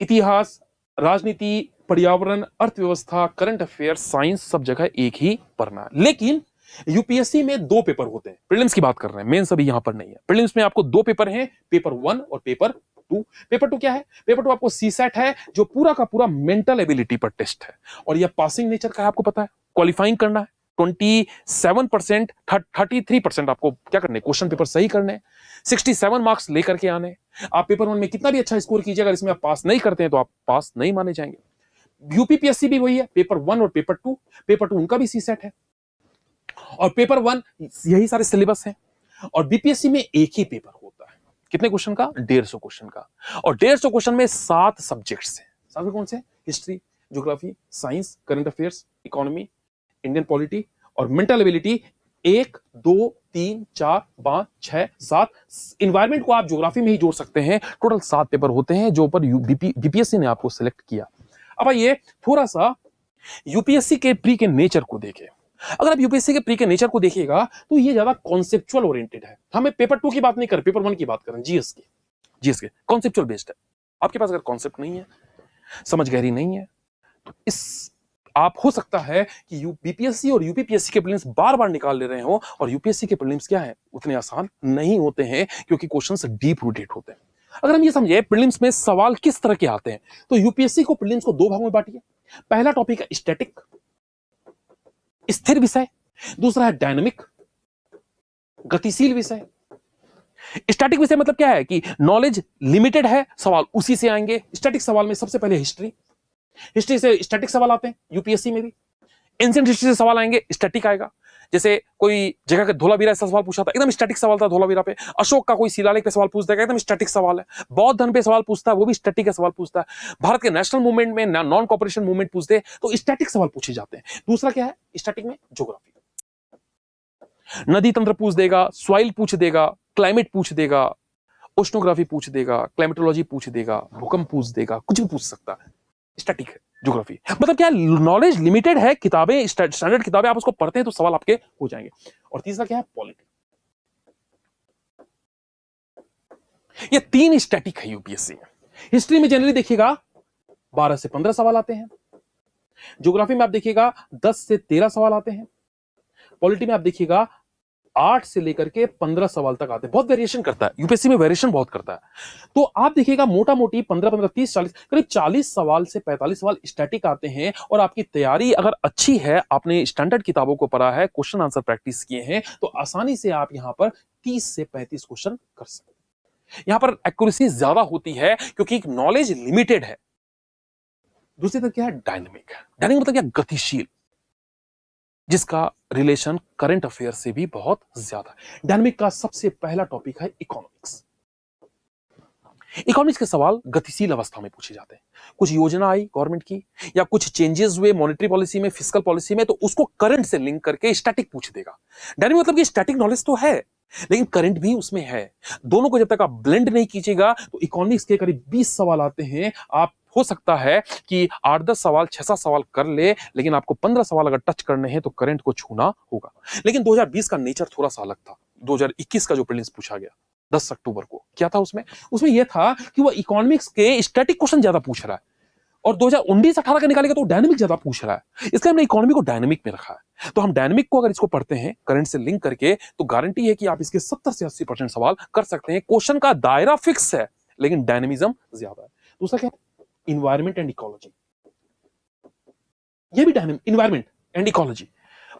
इतिहास, राजनीति, पर्यावरण, अर्थव्यवस्था, करंट अफेयर, साइंस, सब जगह एक ही पढ़ना है। लेकिन यूपीएससी में 2 पेपर होते हैं। प्रीलिम्स की बात कर रहे हैं, मेंस अभी यहां पर नहीं है। प्रीलिम्स में आपको 2 पेपर हैं, पेपर 1 और पेपर 2। पेपर 2 क्या है? पेपर 2 आपको सीसेट है, जो पूरा का पूरा मेंटल एबिलिटी पर टेस्ट है, और यह पासिंग नेचर का है। आपको पता है क्वालिफाइंग करना है, 27%, 33% आपको क्या करने, क्वेश्चन पेपर सही करने, 67 मार्क्स लेकर के आने। आप पेपर 1 में कितना भी अच्छा स्कोर कीजिए, अगर इसमें आप पास नहीं करते हैं तो आप पास नहीं माने जाएंगे। यूपीपीएससी भी वही है, पेपर 1 और पेपर 2। पेपर 2 उनका भी सीसेट है, और पेपर 1 यही सारे सिलेबस है। और बीपीएससी में एक ही पेपर होता है, कितने क्वेश्चन का? 150 क्वेश्चन का। और 150 क्वेश्चन में 7 सब्जेक्ट्स हैं। 7 कौन से? History, geography, science, current affairs, economy, Indian polity और मेंटल एबिलिटी। 1, 2, 3, 4, 5, 6, 7। इन्वायरमेंट को आप ज्योग्राफी में ही जोड़ सकते हैं। टोटल 7 पेपर होते हैं जो पर बीपीएससी ने आपको सिलेक्ट किया। अब आइए थोड़ा सा यूपीएससी के प्री के नेचर को देखें। अगर आप यूपीएससी के प्री के नेचर को देखिएगा तो ये ज्यादा कॉन्सेप्चुअल ओरिएंटेड है। हमें पेपर 2 की बात नहीं कर, पेपर 1 की बात करें, जीएस के कॉन्सेप्चुअल बेस्ड है। आपके पास अगर कॉन्सेप्ट नहीं है, समझ गहरी नहीं है, तो इस आप हो सकता है कि बीपीएससी और यूपीपीएससी के प्रीलिम्स बार बार निकाल ले रहे हो, और यूपीएससी के प्रीलिम्स क्या है, उतने आसान नहीं होते हैं, क्योंकि क्वेश्चंस डीप रूटेड होते हैं। अगर हम ये समझे प्रीलिम्स में सवाल किस तरह के आते हैं, तो यूपीएससी को प्रीलिम्स को 2 भागों में बांटिए। पहला टॉपिक है स्टैटिक, स्थिर विषय। दूसरा है डायनामिक, गतिशील विषय। स्टैटिक विषय मतलब क्या है कि नॉलेज लिमिटेड है, सवाल उसी से आएंगे। स्टैटिक सवाल में सबसे पहले हिस्ट्री से स्टैटिक सवाल आते हैं, यूपीएससी में भी। एंशिएंट हिस्ट्री से सवाल आएंगे, स्टैटिक आएगा। जैसे कोई जगह का धोलावीरा से सवाल पूछा था, एकदम स्टैटिक सवाल था धोलावीरा पे। अशोक का कोई शिलालेख पे सवाल पूछता है, एकदम स्टैटिक सवाल है। बौद्ध धर्म पे सवाल पूछता है, वो भी स्टैटिक का सवाल पूछता है। भारत के नेशनल मूवमेंट में नॉन कॉपरेशन मूवमेंट पूछते हैं, तो स्टैटिक सवाल पूछे जाते हैं। दूसरा क्या है स्टैटिक में? ज्योग्राफी। नदी तंत्र पूछ देगा, सॉइल पूछ देगा, क्लाइमेट पूछ देगा, ओशनोग्राफी पूछ देगा, क्लाइमेटोलॉजी पूछ देगा, भूकंप पूछ देगा, कुछ भी पूछ सकता है। स्टैटिक है ज्योग्राफी। मतलब क्या, नॉलेज लिमिटेड है, किताबें स्टैंडर्ड किताबें आप उसको पढ़ते हैं तो सवाल आपके हो जाएंगे। और तीसरा क्या है? पॉलिटी। ये 3 स्टैटिक है यूपीएससी में। हिस्ट्री में जनरली देखिएगा 12 से 15 सवाल आते हैं। ज्योग्राफी में आप देखिएगा 10 से 13 सवाल आते हैं। पॉलिटी में आप देखिएगा 8 से लेकर के 15 सवाल तक आते हैं, बहुत वेरिएशन करता है, यूपीएससी में वेरिएशन बहुत करता है। तो आप देखिएगा मोटा मोटी 15 30 40 करीब 40 सवाल से 45 सवाल स्टैटिक आते हैं। और आपकी तैयारी अगर अच्छी है, आपने स्टैंडर्ड किताबों को पढ़ा है, क्वेश्चन आंसर प्रैक्टिस किए हैं, तो आसानी से आप यहां पर 30 से 35 क्वेश्चन कर सकते हैं। यहां पर एक्यूरेसी ज्यादा होती है क्योंकि नॉलेज लिमिटेड है। दूसरी तरफ क्या है, डायनेमिक। डायनेमिक मतलब क्या, गतिशील, जिसका रिलेशन करंट अफेयर से भी बहुत ज्यादा है। डायनेमिक का सबसे पहला टॉपिक है इकोनॉमिक्स। इकोनॉमिक्स के सवाल गतिशील अवस्था में पूछे जाते हैं। कुछ योजना आई गवर्नमेंट की या कुछ चेंजेस हुए मॉनेटरी पॉलिसी में, फिस्कल पॉलिसी में, तो उसको करंट से लिंक करके स्टैटिक पूछ देगा। डायनेमिक मतलब कि स्टैटिक नॉलेज तो है लेकिन करंट भी उसमें है। दोनों को जब तक आप ब्लेंड नहीं कीजिएगा तो इकोनॉमिक्स के करीब 20 सवाल आते हैं। आप हो सकता है कि 8-10 सवाल 6-7 सवाल कर ले, लेकिन आपको 15 सवाल अगर टच करने हैं तो करंट को छूना होगा। लेकिन 2020 का नेचर थोड़ा सा अलग था। 2021 का जो प्रीलिम्स पूछा गया 10 अक्टूबर को, क्या था उसमें यह था कि वो इकोनॉमिक्स के स्टैटिक क्वेश्चन ज्यादा पूछ रहा है और 2019-18 का निकालेगा तो डायनेमिक ज्यादा पूछ रहा है। इसलिए हमने इकोनॉमी को डायनेमिक में रखा है। तो हम डायनेमिक को अगर इसको पढ़ते हैं करंट से लिंक करके तो गारंटी है कि आप इसके 70 से 80% सवाल कर सकते हैं। क्वेश्चन का दायरा फिक्स है लेकिन डायनेमिज्म ज्यादा है। दूसरा क्या, इन्वायरमेंट एंड इकोलॉजी। यह भी डायनेमिक, इन्वायरमेंट एंड इकोलॉजी।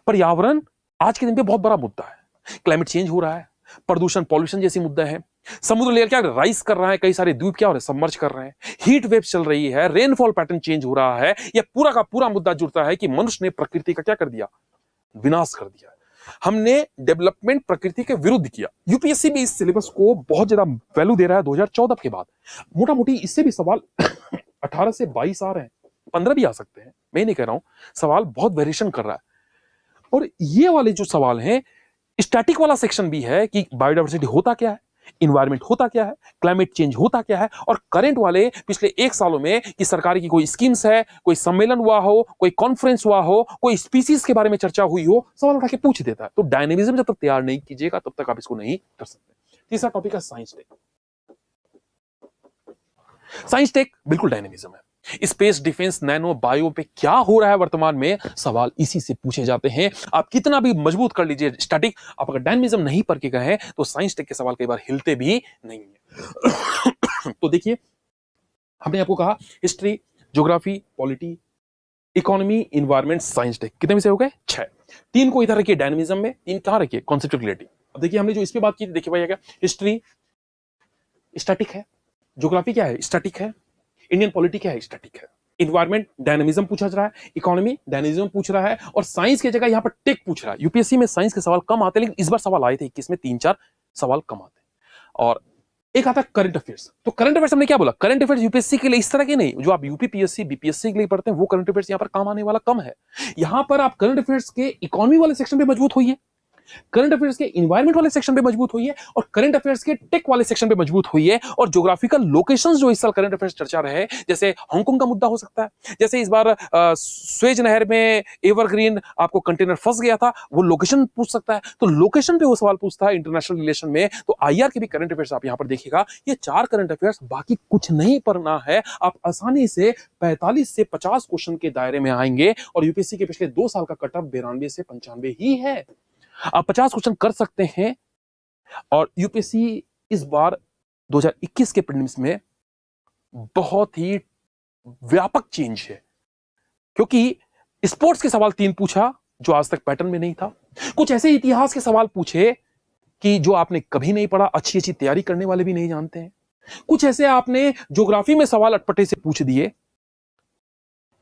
पर्यावरण आज के दिन पे बहुत बड़ा मुद्दा है। क्लाइमेट चेंज हो रहा है, प्रदूषण, पॉल्यूशन जैसी मुद्दा है। समुद्र लेयर क्या राइज कर रहा है, कई सारे द्वीप क्या हो रहे हैं, सबमर्ज कर रहे हैं। हीट वेव चल रही है, रेनफॉल पैटर्न चेंज हो रहा है। यह पूरा का पूरा मुद्दा जुड़ता है कि मनुष्य ने प्रकृति का क्या कर दिया, विनाश कर दिया। हमने डेवलपमेंट प्रकृति के विरुद्ध किया। यूपीएससी भी इस सिलेबस को बहुत ज्यादा वैल्यू दे रहा है 2014 के बाद। मोटा मोटी इससे भी सवाल 18 से 22 आ रहे हैं, 15 भी आ सकते हैं, मैं नहीं कह रहा हूं। सवाल बहुत वेरिएशन कर रहा है। और ये वाले जो सवाल हैं, स्टैटिक वाला सेक्शन भी है कि बायोडाइवर्सिटी होता क्या है, इन्वायरमेंट होता क्या है, क्लाइमेट चेंज होता क्या है, और करंट वाले पिछले 1 सालों में कि सरकार की कोई स्कीम्स है, कोई सम्मेलन हुआ हो, कोई कॉन्फ्रेंस हुआ हो, कोई स्पीसीज के बारे में चर्चा हुई हो, सवाल उठा के पूछ देता है। तो डायनेमिज्म जब तक तैयार नहीं कीजिएगा तब तक आप इसको नहीं कर सकते। तीसरा टॉपिक है साइंस टेक। साइंस टेक बिल्कुल डायनेमिज्म है। स्पेस, डिफेंस, नैनो, बायो पे क्या हो रहा है वर्तमान में, सवाल इसी से पूछे जाते हैं। आप कितना भी मजबूत कर लीजिए स्टैटिक, आप अगर डायनेमिज्म नहीं पढ़ के गए तो साइंस टेक के सवाल कई बार हिलते भी नहीं है। तो देखिए, हमने आपको कहा history, geography, polity, economy, environment, science tech, कितने विषय हो गए? 6। 3 को इधर रखिए डायनेमिज्म में, 3 कहां रखिए? Concept clarity. अब देखिए, हमने जो इस पे बात की थी, देखिए भाई क्या, हिस्ट्री स्टैटिक है, ज्योग्राफी क्या है, स्टैटिक है, इंडियन पॉलिटी क्या है, स्टैटिक है, इन्वायरमेंट डायनेमिज्म पूछा जा रहा है, इकोनॉमी डायनेमिज्म पूछ रहा है, और साइंस की जगह यहां पर टेक पूछ रहा है। यूपीएससी में साइंस के सवाल कम आते हैं, लेकिन इस बार सवाल आए थे 21 में 3-4 सवाल कम आते हैं। और एक आता है करंट अफेयर्स। तो करंट अफेयर्स हमने क्या बोला, करंट अफेयर्स यूपीएससी के लिए इस तरह के नहीं, जो आप यूपी पीएससी बीपीएससी के लिए पढ़ते हैं वो करंट अफेयर्स यहां पर काम आने वाला कम है। यहां पर आप करंट अफेयर्स के इकोनॉमी वाले सेक्शन पे मजबूत होइए, करंट अफेयर्स के इन्वायरमेंट वाले सेक्शन पे मजबूत होइए, और करंट अफेयर्स के टेक वाले सेक्शन पे मजबूत होइए। और ज्योग्राफिकल लोकेशंस जो इस साल करंट अफेयर्स चर्चा रहे, जैसे हांगकांग का मुद्दा हो सकता है, जैसे इस बार स्वेज नहर में एवरग्रीन आपको कंटेनर फंस गया था, वो लोकेशन पूछ सकता है। तो लोकेशन पे वो सवाल पूछता है इंटरनेशनल रिलेशन में। तो आईआर के भी करंट अफेयर्स आप यहां पर देखिएगा, ये 4 करंट अफेयर्स, बाकी कुछ नहीं पढ़ना है। आप आसानी से 45 से 50 क्वेश्चन के दायरे में आएंगे। और यूपीएससी के पिछले 2 साल का कट ऑफ 92 से 95 ही है। आप 50 क्वेश्चन कर सकते हैं। और यूपीएससी इस बार 2021 के प्रीलिम्स में बहुत ही व्यापक चेंज है, क्योंकि स्पोर्ट्स के सवाल 3 पूछा जो आज तक पैटर्न में नहीं था। कुछ ऐसे इतिहास के सवाल पूछे कि जो आपने कभी नहीं पढ़ा, अच्छी अच्छी तैयारी करने वाले भी नहीं जानते हैं। कुछ ऐसे आपने ज्योग्राफी में सवाल अटपटे से पूछ दिए।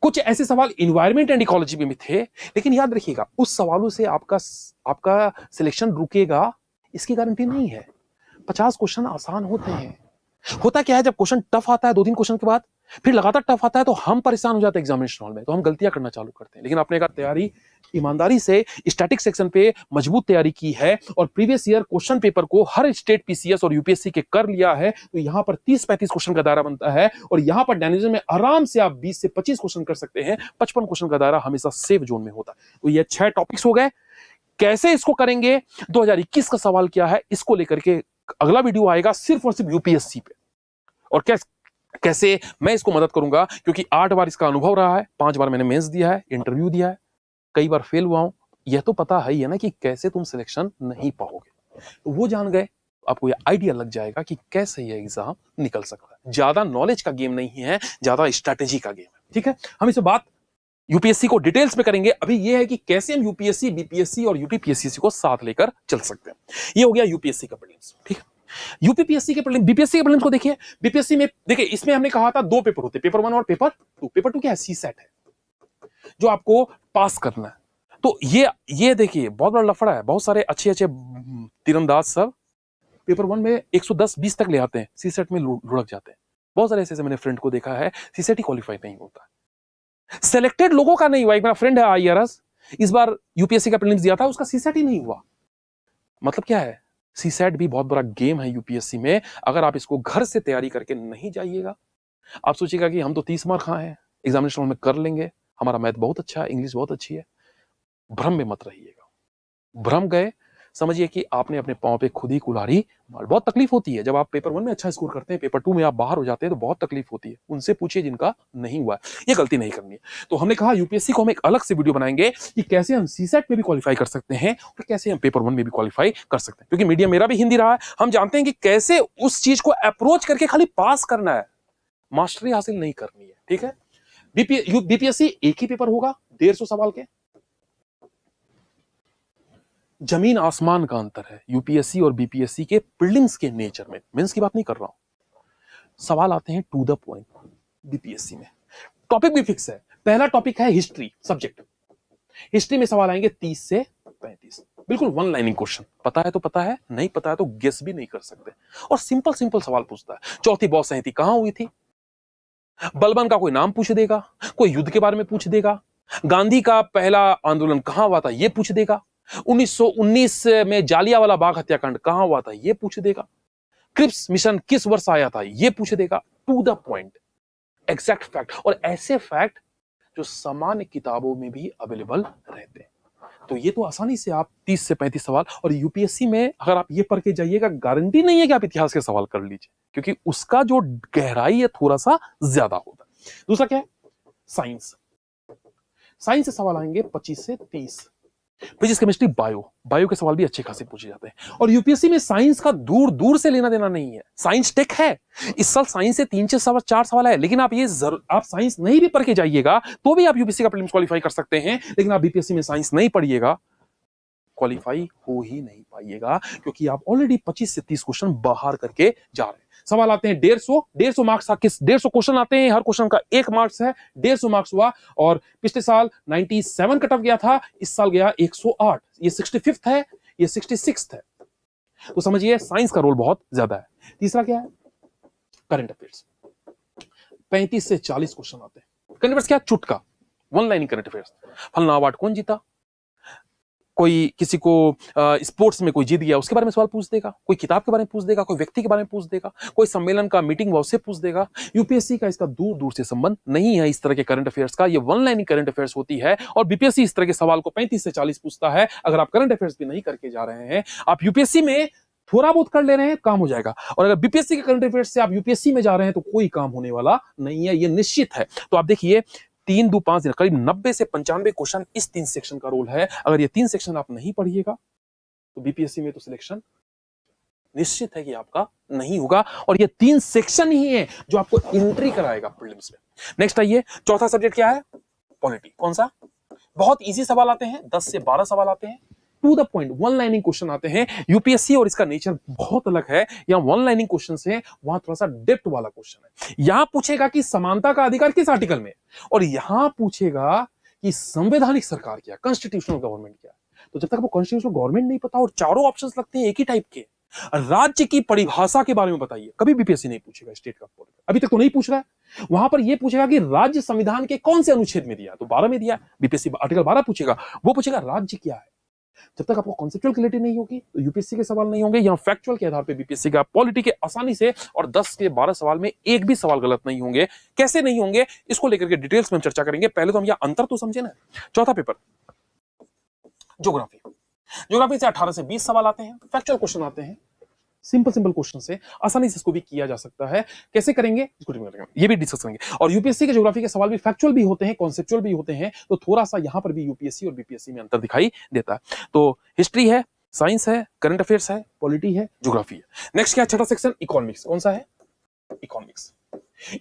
कुछ ऐसे सवाल इन्वायरमेंट एंड इकोलॉजी में भी थे। लेकिन याद रखिएगा, उस सवालों से आपका सिलेक्शन रुकेगा इसकी गारंटी नहीं है। 50 क्वेश्चन आसान होते हैं। होता क्या है, जब क्वेश्चन टफ आता है 2-3 क्वेश्चन के बाद, फिर लगातार टफ आता है, तो हम परेशान हो जाते हैं एग्जामिनेशन हॉल में, तो हम गलतियां करना चालू करते हैं। लेकिन आपने अगर तैयारी ईमानदारी से स्टैटिक सेक्शन पे मजबूत तैयारी की है और प्रीवियस ईयर क्वेश्चन पेपर को हर स्टेट पीसीएस और यूपीएससी के कर लिया है, तो यहां पर 30-35 क्वेश्चन का दायरा बनता है। और यहां पर डायनेमिज्म में आराम से आप 20 से 25 क्वेश्चन कर सकते हैं। 55 क्वेश्चन का दायरा हमेशा सेफ जोन में होता है। तो ये 6 टॉपिक्स हो गए। कैसे इसको करेंगे, 2021 का सवाल क्या है, इसको लेकर के अगला वीडियो आएगा सिर्फ और सिर्फ यूपीएससी पे। और कैसे मैं इसको मदद करूंगा, क्योंकि 8 बार इसका अनुभव रहा है, 5 बार मैंने मेंस दिया है, इंटरव्यू दिया है, कई बार फेल हुआ हूं, यह तो पता है ही है ना कि कैसे तुम सिलेक्शन नहीं पाओगे, तो वो जान गए, आपको ये आइडिया लग जाएगा कि कैसे ये एग्जाम निकल सकता है। ज्यादा नॉलेज का गेम नहीं है, ज्यादा स्ट्रैटेजी का गेम है। ठीक है, हम इसे बात यूपीएससी को डिटेल्स में करेंगे। अभी ये है कि कैसे हम यूपीएससी, बीपीएससी और यूपीपीएससी को साथ लेकर चल सकते हैं। ये हो गया यूपीएससी का प्रीलिम्स। ठीक है, यूपीपीएससी के प्रीलिम्स, बीपीएससी के प्रीलिम्स को देखिए। बीपीएससी में देखिए, इसमें हमने कहा था 2 पेपर होते हैं, पेपर 1 और पेपर 2। पेपर 2 क्या है? सीसेट है, जो आपको पास करना है। तो ये देखिए बहुत बड़ा लफड़ा है। बहुत सारे अच्छे अच्छे तीरंदाज सब पेपर 1 में 110-20 तक ले आते हैं, सीसेट में लुढ़क जाते हैं। बहुत सारे ऐसे मैंने फ्रेंड को देखा है, सीसेट ही क्वालिफाई नहीं होता। सेलेक्टेड लोगों का नहीं हुआ। एक मेरा फ्रेंड है आईआरएस, इस बार यूपीएससी का प्रीलिम्स दिया था, उसका सीसेट ही नहीं हुआ। मतलब क्या है? सीसेट भी बहुत बड़ा गेम है यूपीएससी में। अगर आप इसको घर से तैयारी करके नहीं जाइएगा, आप सोचिएगा कि हम तो 30 मार्क खाए हैं, एग्जामिनेशन में कर लेंगे, हमारा मैथ बहुत अच्छा है, इंग्लिश बहुत अच्छी है। भ्रम में मत रहिएगा। भ्रम गए, समझिए कि आपने अपने पांव पे खुद ही कुल्हाड़ी मार। बहुत तकलीफ होती है जब आप पेपर 1 में अच्छा स्कोर करते हैं, पेपर 2 में आप बाहर हो जाते हैं, तो बहुत तकलीफ होती है। उनसे पूछिए जिनका नहीं हुआ है। ये गलती नहीं करनी है। तो हमने कहा यूपीएससी को हम एक अलग से वीडियो बनाएंगे कि कैसे हम सीसेट में भी क्वालिफाई कर सकते हैं और कैसे हम पेपर 1 में भी क्वालिफाई कर सकते हैं। क्योंकि मीडियम मेरा भी हिंदी रहा है, हम जानते हैं कि कैसे उस चीज को अप्रोच करके खाली पास करना है, मास्टरी हासिल नहीं करनी है। ठीक है, बीपीएससी एक ही पेपर होगा, 150 सवाल के। जमीन आसमान का अंतर है यूपीएससी और बीपीएससी के प्रीलिम्स के नेचर में। मेंस की बात नहीं कर रहा हूं। सवाल आते हैं टू द पॉइंट बीपीएससी में। टॉपिक भी फिक्स है। पहला टॉपिक है हिस्ट्री सब्जेक्ट। हिस्ट्री में सवाल आएंगे 30 से 35, बिल्कुल वन लाइनिंग क्वेश्चन। पता है तो पता है, नहीं पता है तो गेस भी नहीं कर सकते। और सिंपल सिंपल सवाल पूछता है। चौथी बौद्ध संहिता कहां हुई थी, बलबन का कोई नाम पूछ देगा, कोई युद्ध के बारे में पूछ देगा, गांधी का पहला आंदोलन कहां हुआ था ये पूछ देगा, 1919 में जालियांवाला बाग हत्याकांड कहां हुआ था ये पूछ देगा, क्रिप्स मिशन किस वर्ष आया था ये पूछ देगा। To the point, exact fact, और ऐसे फैक्ट जो सामान्य किताबों में भी अवेलेबल रहते हैं। तो ये तो आसानी से आप 30 से 35 सवाल, और यूपीएससी में अगर आप ये पढ़ के जाइएगा, गारंटी नहीं है कि आप इतिहास के सवाल कर लीजिए, क्योंकि उसका जो गहराई है थोड़ा सा ज्यादा होता है। दूसरा क्या है? साइंस। साइंस से सवाल आएंगे 25 से 30। फिजिक्स, केमिस्ट्री, बायो के सवाल भी अच्छे खासे पूछे जाते हैं। और यूपीएससी में साइंस का दूर दूर से लेना देना नहीं है। साइंस टेक है, इस साल साइंस से 3-4 सवाल है, लेकिन आप आप साइंस नहीं भी पढ़ के जाइएगा तो भी आप यूपीएससी का प्रीलिम्स क्वालिफाई कर सकते हैं। लेकिन आप बीपीएससी में साइंस नहीं पढ़िएगा, क्वालिफाई हो ही नहीं पाइएगा, क्योंकि आप ऑलरेडी 25 से 30 क्वेश्चन बाहर करके जा रहे हैं। सवाल आते हैं 150 मार्क्स, 150 क्वेश्चन आते हैं, हर क्वेश्चन का 1 मार्क्स है, 150 मार्क्स हुआ। और पिछले साल 97 कट ऑफ गया था, इस साल गया 108। ये 65th है, ये 66th है। तो समझिए साइंस का रोल बहुत ज्यादा है। तीसरा क्या है? Current affairs. 35 से 40 क्वेश्चन आते हैं। करंट अफेयर्स क्या? चुटका, वन लाइनिंग करंट अफेयर्स। फलना अवार्ड कौन जीता, कोई किसी को स्पोर्ट्स में कोई जीत गया उसके बारे में सवाल पूछ देगा, कोई किताब के बारे में पूछ देगा, कोई व्यक्ति के बारे में पूछ देगा, कोई सम्मेलन का मीटिंग हुआ उससे पूछ देगा। यूपीएससी का इसका दूर दूर से संबंध नहीं है इस तरह के करंट अफेयर्स का। ये वन लाइनिंग करंट अफेयर्स होती है, और बीपीएससी इस तरह के सवाल को 35 से 40 पूछता है। अगर आप करंट अफेयर्स भी नहीं करके जा रहे हैं, आप यूपीएससी में थोड़ा बहुत कर ले रहे हैं, काम हो जाएगा। और अगर बीपीएससी के करंट अफेयर्स से आप यूपीएससी में जा रहे हैं तो कोई काम होने वाला नहीं है, ये निश्चित है। तो आप देखिए 3 2 5 दिन, करीब 90 से 95 क्वेश्चन इस 3 सेक्शन का रोल है। अगर ये 3 सेक्शन आप नहीं पढ़िएगा तो बीपीएससी में तो सिलेक्शन निश्चित है कि आपका नहीं होगा। और ये 3 सेक्शन ही है जो आपको एंट्री कराएगा प्रीलिम्स में। नेक्स्ट आइए, चौथा सब्जेक्ट क्या है? पॉलिटी। कौन सा? बहुत इजी सवाल आते हैं, 10 से 12 सवाल आते हैं, to the point, one lining question आते हैं। यूपीएससी और इसका नेचर बहुत अलग है। यहां वन लाइनिंग क्वेश्चन है, वहां थोड़ा सा डेप्थ वाला क्वेश्चन है। यहां पूछेगा कि समानता का अधिकार किस आर्टिकल में, और यहां पूछेगा कि संवैधानिक सरकार क्या, कॉन्स्टिट्यूशनल गवर्नमेंट क्या। तो जब तक आपको कॉन्स्टिट्यूशनल गवर्नमेंट नहीं पता और चारों ऑप्शंस लगते हैं एक ही टाइप के, राज्य की परिभाषा के बारे में बताइए, कभी बीपीएससी नहीं पूछेगा स्टेट का। अभी तक तो नहीं पूछ रहा है। वहां पर यह पूछेगा कि राज्य संविधान के कौन से अनुच्छेद में दिया, तो 12 में दिया, बीपीएससी आर्टिकल 12 पूछेगा। वो पूछेगा राज्य क्या है। जब तक आपको कॉन्सेप्चुअल क्लैरिटी नहीं होगी तो यूपीएससी के सवाल नहीं होंगे। यहां फैक्चुअल के आधार पे बीपीएससी का पॉलिटी के आसानी से, और 10 के 12 सवाल में एक भी सवाल गलत नहीं होंगे। कैसे नहीं होंगे इसको लेकर के डिटेल्स में हम चर्चा करेंगे। पहले तो हम यह अंतर तो समझे ना। चौथा पेपर ज्योग्राफी। ज्योग्राफी से 18 से 20 सवाल आते हैं, फैक्चुअल क्वेश्चन आते हैं। सिंपल सिंपल क्वेश्चन से आसानी से इसको भी किया जा सकता है। कैसे करेंगे ये भी डिस्कस करेंगे। और यूपीएससी के ज्योग्राफी के सवाल भी फैक्चुअल भी होते हैं, कॉन्सेप्चुअल भी होते हैं, तो थोड़ा सा यहां पर भी यूपीएससी और बीपीएससी में अंतर दिखाई देता है। तो हिस्ट्री है, साइंस है, करंट अफेयर्स है, पॉलिटी है, ज्योग्राफी है। नेक्स्ट क्या छठा सेक्शन, इकोनॉमिक्स। कौन सा है? इकोनॉमिक्स।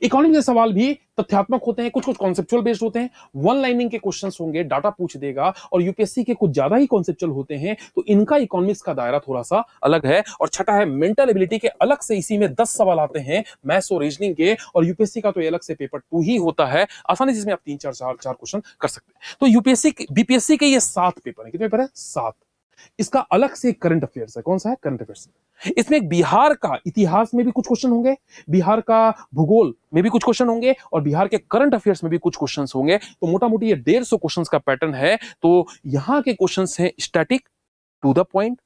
इकोनॉमिक्स के सवाल भी तथ्यात्मक होते हैं, कुछ कुछ कॉन्सेप्चुअल बेस्ड होते हैं, वन लाइनिंग के क्वेश्चंस होंगे, डाटा पूछ देगा, और यूपीएससी के कुछ ज्यादा ही कॉन्सेप्चुअल होते हैं, तो इनका इकोनॉमिक्स का दायरा थोड़ा सा अलग है। और छठा है मेंटल एबिलिटी के, अलग से इसी में 10 सवाल आते हैं मैथ्स और रीजनिंग के, और यूपीएससी का तो अलग से पेपर 2 ही होता है। आसानी से इसमें आप 3-4 क्वेश्चन कर सकते हैं। तो यूपीएससी बीपीएससी के ये 7 पेपर है। कितने पेपर है? 7। इसका अलग से करंट अफेयर्स है। कौन सा है? Current affairs. इसमें एक बिहार का इतिहास में भी कुछ क्वेश्चन होंगे, बिहार का भूगोल में भी कुछ क्वेश्चन होंगे, और बिहार के करंट अफेयर्स में भी कुछ क्वेश्चन होंगे। तो मोटा मोटी ये 150 क्वेश्चन का पैटर्न है। तो यहां के क्वेश्चन हैं static, to the point,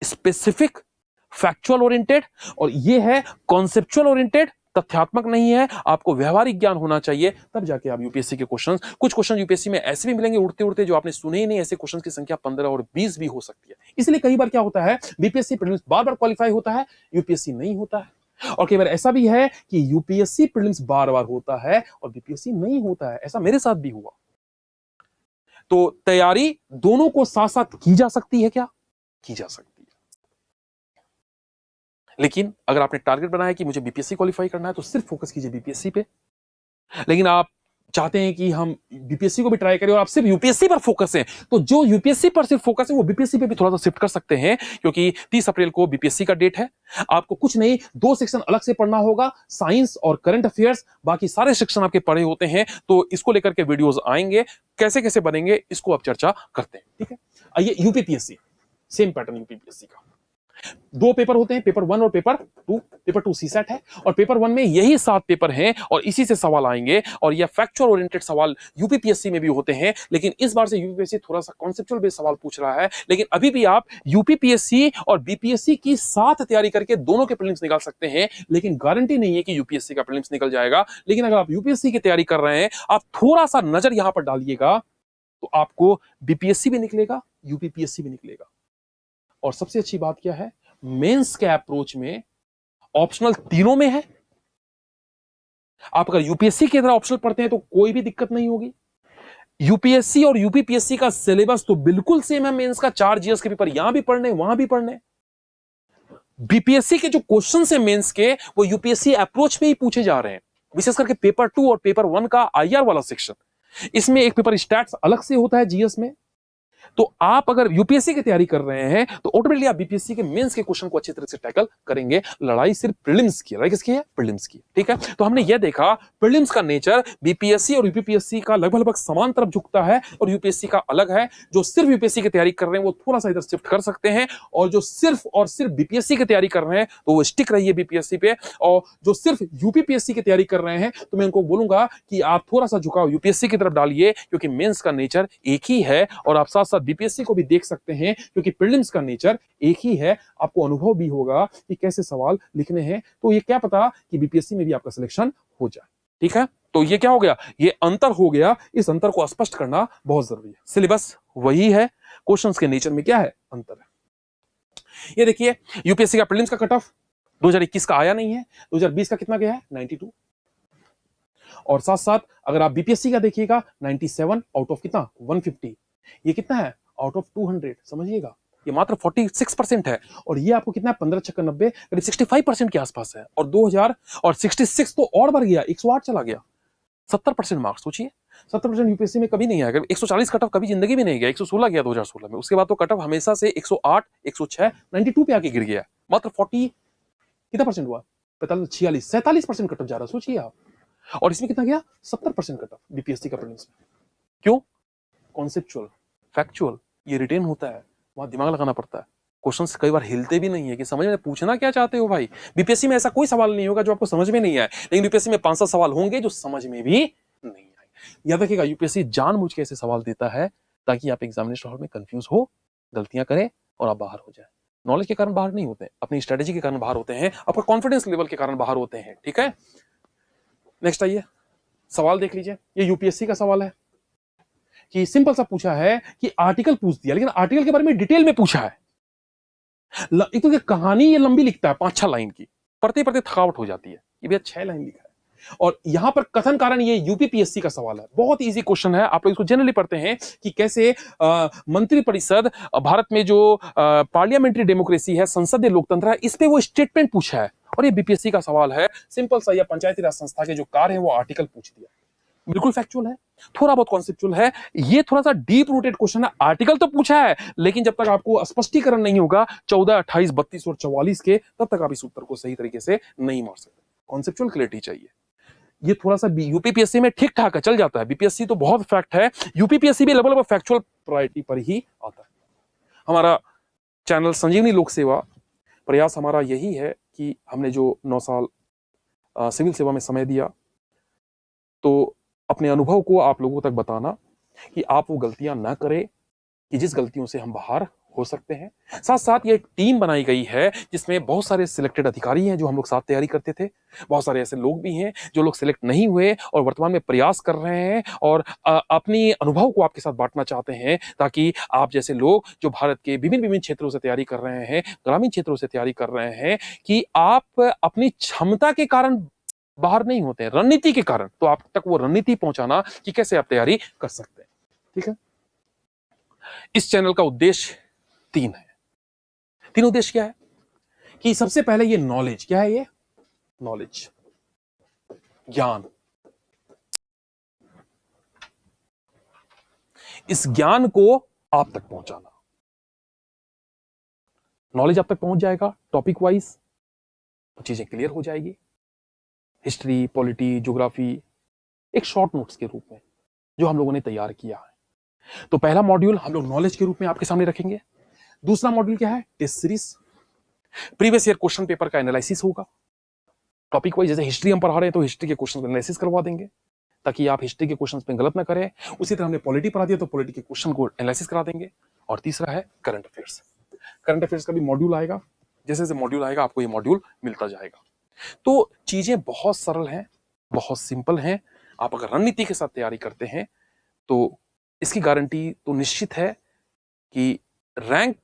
specific, factual oriented, और ये है कॉन्सेप्चुअल ओरिएंटेड, तथ्यात्मक नहीं है। आपको व्यवहारिक ज्ञान होना चाहिए, तब जाके आप यूपीएससी के क्वेश्चंस, कुछ क्वेश्चन यूपीएससी में ऐसे भी मिलेंगे उड़ते उड़ते जो आपने सुने ही नहीं, ऐसे क्वेश्चंस की संख्या 15 और 20 भी हो सकती है। इसलिए कई बार क्या होता है, बीपीएससी प्रीलिम्स बार बार क्वालिफाई होता है, यूपीएससी नहीं होता है। और कई बार ऐसा भी है कि यूपीएससी प्रीलिम्स बार बार होता है और बीपीएससी नहीं होता है। ऐसा मेरे साथ भी हुआ। तो तैयारी दोनों को साथ साथ की जा सकती है। क्या की जा सकती है? लेकिन अगर आपने टारगेट बनाया कि मुझे बीपीएससी क्वालिफाई करना है, तो सिर्फ फोकस कीजिए बीपीएससी पे। लेकिन आप चाहते हैं कि हम बीपीएससी को भी ट्राई करें और आप सिर्फ यूपीएससी पर फोकस हैं, तो जो यूपीएससी पर सिर्फ फोकस है वो बीपीएससी पे भी थोड़ा सा शिफ्ट कर सकते हैं, क्योंकि 30 अप्रैल को बीपीएससी का डेट है। आपको कुछ नहीं, 2 सेक्शन अलग से पढ़ना होगा, साइंस और करंट अफेयर्स। बाकी सारे सेक्शन आपके पढ़े होते हैं। तो इसको लेकर के वीडियोस आएंगे, कैसे कैसे बनेंगे इसको आप चर्चा करते हैं। ठीक है, आइए यूपीपीएससी, सेम पैटर्न यूपीपीएससी का। 2 पेपर होते हैं, पेपर 1 और पेपर 2। पेपर 2 सीसैट है, और पेपर 1 में यही 7 पेपर हैं और इसी से सवाल आएंगे। और यह फैक्चुअल ओरिएंटेड सवाल यूपीपीएससी में भी होते हैं, लेकिन इस बार से यूपीपीएससी थोड़ा सा कॉन्सेप्चुअल बेस्ड सवाल पूछ रहा है। लेकिन अभी भी आप यूपीपीएससी और बीपीएससी की साथ तैयारी करके दोनों के प्रीलिम्स निकाल सकते हैं, लेकिन गारंटी नहीं है कि यूपीएससी का प्रीलिम्स निकल जाएगा। लेकिन अगर आप यूपीएससी की तैयारी कर रहे हैं, आप थोड़ा सा नजर यहां पर डालिएगा, तो आपको बीपीएससी भी निकलेगा, यूपीपीएससी भी निकलेगा। और सबसे अच्छी बात क्या है, मेंस के अप्रोच में ऑप्शनल तीनों में है। आप अगर यूपीएससी की तरह ऑप्शनल पढ़ते हैं तो कोई भी दिक्कत नहीं होगी। यूपीएससी और यूपीपीएससी का सिलेबस तो बिल्कुल सेम है। मेंस का 4 जीएस के पेपर यहां भी पढ़ने, वहां भी पढ़ने। बीपीएससी के जो क्वेश्चन है मेंस के, वो यूपीएससी अप्रोच में ही पूछे जा रहे हैं, विशेष करके पेपर 2 और पेपर 1 का आईआर वाला सेक्शन। इसमें एक पेपर स्टैट्स अलग से होता है जीएस में। तो आप अगर यूपीएससी की तैयारी कर रहे हैं, तो ऑटोमेटिकली आप बीपीएससी के मेंस के क्वेश्चन को अच्छी तरह से टैकल करेंगे। लड़ाई सिर्फ प्रीलिम्स की, लड़ाई किसकी है? प्रीलिम्स की। ठीक है, तो हमने यह देखा प्रीलिम्स का नेचर बीपीएससी और यूपीपीएससी का लगभग समान तरफ झुकता है, और यूपीएससी का अलग है। जो सिर्फ यूपीएससी की तैयारी कर रहे हैं वो थोड़ा सा इधर शिफ्ट कर सकते हैं, और जो सिर्फ और सिर्फ बीपीएससी की तैयारी कर रहे हैं तो वो स्टिक रहिए बीपीएससी पे। और जो सिर्फ यूपीपीएससी की तैयारी कर रहे हैं, तो मैं उनको बोलूंगा कि आप थोड़ा सा झुकाव यूपीएससी की तरफ डालिए, क्योंकि मेंस का नेचर एक ही है। और आप साथ साथ बीपीएससी को भी देख सकते हैं, क्योंकि प्रीलिम्स का नेचर एक ही है। आपको अनुभव भी होगा कि कैसे सवाल लिखने हैं, तो ये क्या पता कि बीपीएससी में भी आपका सिलेक्शन हो जाए। ठीक है, तो ये क्या हो गया? ये अंतर हो गया। इस अंतर को स्पष्ट करना बहुत जरूरी है। सिलेबस वही है, क्वेश्चंस के नेचर में क्या है? अंतर है। ये देखिए, यूपीएससी का प्रीलिम्स का कट ऑफ 2021 का आया नहीं है, 2020 का कितना गया है? 92। और साथ साथ अगर आप बीपीएससी का देखिएगा, 97 आउट ऑफ कितना? 150। ये कितना है? Out of 200। समझिएगा, ये मात्र 46% है। और ये आपको कितना है? 15 छक्का 90, करीब 65% के आसपास है। और 2000 और 66 तो और बढ़ गया, 108 चला गया। 70% मार्क्स। सोचिए, 70% यूपीएससी में कभी नहीं आएगा। 140 कट ऑफ कभी जिंदगी में नहीं गया। 116 गया 2016 में। उसके बाद तो कट ऑफ हमेशा से 108, 106, 92 पे आके गिर गया। मात्र 40 कितना परसेंट हुआ? 45, 46, 47% कट ऑफ जा रहा है। सोचिए आप। और इसमें कितना गया? 70% कट ऑफ बीपीएससी का प्रीलिम्स में। क्यों? कॉन्सेप्चुअल, फैक्चुअल, ये रिटेन होता है, वहां दिमाग लगाना पड़ता है। क्वेश्चंस कई बार हिलते भी नहीं है कि समझ में पूछना क्या चाहते हो भाई। बीपीएससी में ऐसा कोई सवाल नहीं होगा जो आपको समझ में नहीं आए, लेकिन यूपीएससी में 5-7 सवाल होंगे जो समझ में भी नहीं आए। याद रखिएगा, यूपीएससी जानबूझ के ऐसे सवाल देता है ताकि आप एग्जामिनेशन हॉल में कंफ्यूज हो, गलतियां करें और आप बाहर हो जाए। नॉलेज के कारण बाहर नहीं होते, अपनी स्ट्रेटेजी के कारण बाहर होते हैं, आपका कॉन्फिडेंस लेवल के कारण बाहर होते हैं। ठीक है, नेक्स्ट आइए, सवाल देख लीजिए। ये यूपीएससी का सवाल है कि सिंपल सा पूछा है कि आर्टिकल पूछ दिया, लेकिन आर्टिकल के बारे में डिटेल में पूछा है। एक तो ये कहानी ये लंबी लिखता है 5-6 लाइन की, पढ़ते पढ़ते थकावट हो जाती है। ये भैया 6 लाइन लिखा है। और यहां पर कथन कारण ये यूपीपीएससी का सवाल है, बहुत इजी क्वेश्चन है। आप लोग इसको जनरली पढ़ते हैं कि कैसे मंत्रिपरिषद भारत में जो पार्लियामेंट्री डेमोक्रेसी है, संसदीय लोकतंत्र है, इस पे वो स्टेटमेंट पूछा है। और ये बीपीएससी का सवाल है, सिंपल सा, या पंचायती राज संस्था के जो कार्य है वो आर्टिकल पूछ दिया। बिल्कुल फैक्चुअल है, थोड़ा बहुत कॉन्सेप्चुअल है, ये थोड़ा सा डीप रूटेड क्वेश्चन है। आर्टिकल तो पूछा है, लेकिन जब तक आपको स्पष्टीकरण नहीं होगा 14, 28, 32 और 44 के, तब तक आप इस उत्तर को सही तरीके से नहीं मार सकते। कॉन्सेप्चुअल क्लैरिटी चाहिए। ये थोड़ा सा यूपीपीएससी में ठीक ठाक है, चल जाता है। बीपीएससी तो बहुत फैक्ट है, यूपीपीएससी भी लगभग फैक्चुअल प्रायोरिटी पर ही आता है। हमारा चैनल संजीवनी लोक सेवा, प्रयास हमारा यही है कि हमने जो 9 साल सिविल सेवा में समय दिया, तो अपने अनुभव को आप लोगों तक बताना कि आप वो गलतियां ना करें कि जिस गलतियों से हम बाहर हो सकते हैं। साथ साथ ये एक टीम बनाई गई है जिसमें बहुत सारे सिलेक्टेड अधिकारी हैं जो हम लोग साथ तैयारी करते थे, बहुत सारे ऐसे लोग भी हैं जो लोग सिलेक्ट नहीं हुए और वर्तमान में प्रयास कर रहे हैं और अपनी अनुभव को आपके साथ बांटना चाहते हैं, ताकि आप जैसे लोग जो भारत के विभिन्न विभिन्न क्षेत्रों से तैयारी कर रहे हैं, ग्रामीण क्षेत्रों से तैयारी कर रहे हैं, कि आप अपनी क्षमता के कारण बाहर नहीं होते हैं, रणनीति के कारण। तो आप तक वो रणनीति पहुंचाना कि कैसे आप तैयारी कर सकते हैं। ठीक है, इस चैनल का उद्देश्य 3 है। 3 उद्देश्य क्या है कि सबसे पहले ये नॉलेज, क्या है ये नॉलेज, ज्ञान, इस ज्ञान को आप तक पहुंचाना। नॉलेज आप तक पहुंच जाएगा टॉपिक वाइज तो चीजें क्लियर हो जाएगी। हिस्ट्री, पॉलिटी, ज्योग्राफी एक शॉर्ट नोट्स के रूप में जो हम लोगों ने तैयार किया है। तो पहला मॉड्यूल हम लोग नॉलेज के रूप में आपके सामने रखेंगे। दूसरा मॉड्यूल क्या है, test series, previous year question paper का एनालिसिस होगा टॉपिक वाइज। जैसे हिस्ट्री हम पढ़ा रहे हैं तो हिस्ट्री के क्वेश्चन का एनालिसिस करवा देंगे ताकि आप हिस्ट्री के क्वेश्चन पे गलत ना करें। उसी तरह हमने पॉलिटी पढ़ा दिया तो पॉलिटी के क्वेश्चन को एनालिसिस करा देंगे। और तीसरा है करंट अफेयर्स। करंट अफेयर्स का भी मॉड्यूल आएगा, जैसे जैसे मॉड्यूल आएगा आपको ये मॉड्यूल मिलता जाएगा। तो चीजें बहुत सरल हैं, बहुत सिंपल हैं। आप अगर रणनीति के साथ तैयारी करते हैं तो इसकी गारंटी तो निश्चित है कि रैंक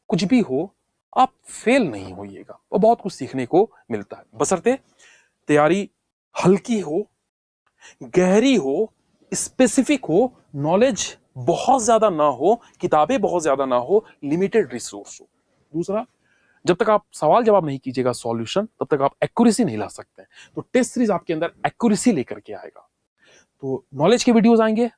कुछ भी हो आप फेल नहीं होइएगा और बहुत कुछ सीखने को मिलता है, बशर्ते तैयारी हल्की हो, गहरी हो, स्पेसिफिक हो, नॉलेज बहुत ज्यादा ना हो, किताबें बहुत ज्यादा ना हो, लिमिटेड रिसोर्स हो। दूसरा, जब तक आप सवाल जवाब नहीं कीजिएगा सॉल्यूशन, तब तक आप एक्यूरेसी नहीं ला सकते। तो टेस्ट सीरीज आपके अंदर एक्यूरेसी लेकर के आएगा। तो नॉलेज के वीडियोस आएंगे,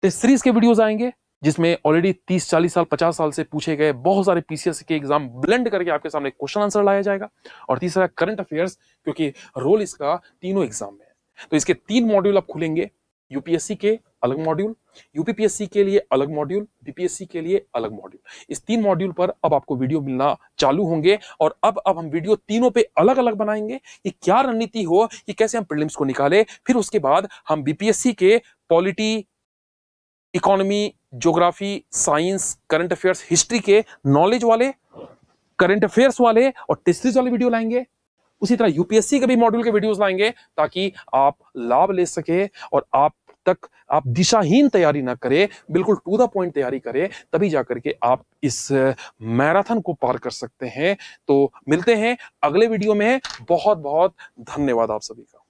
टेस्ट सीरीज के वीडियोस आएंगे, जिसमें ऑलरेडी 30, 40 साल, 50 साल से पूछे गए बहुत सारे पीसीएस के एग्जाम ब्लेंड करके आपके सामने क्वेश्चन आंसर लाया जाएगा। और तीसरा करंट अफेयर्स, क्योंकि रोल इसका तीनों एग्जाम में है। तो इसके 3 मॉड्यूल अब खुलेंगे, यूपीएससी के अलग मॉड्यूल, यूपीपीएससी के लिए अलग मॉड्यूल, बीपीएससी के लिए अलग मॉड्यूल। इस 3 मॉड्यूल पर अब आपको वीडियो मिलना चालू होंगे और अब हम वीडियो तीनों पे अलग अलग बनाएंगे कि क्या रणनीति हो कि कैसे हम प्रीलिम्स को निकाले। फिर उसके बाद हम बीपीएससी के polity, economy, geography, science, current affairs, history के नॉलेज वाले, करंट अफेयर्स वाले और टेस्ट सीरीज वाले वीडियो लाएंगे। उसी तरह यूपीएससी के भी मॉड्यूल के वीडियोस लाएंगे ताकि आप लाभ ले सके और आप दिशाहीन तैयारी ना करें, बिल्कुल टू द पॉइंट तैयारी करें, तभी जाकर के आप इस मैराथन को पार कर सकते हैं। तो मिलते हैं अगले वीडियो में। बहुत बहुत धन्यवाद आप सभी का।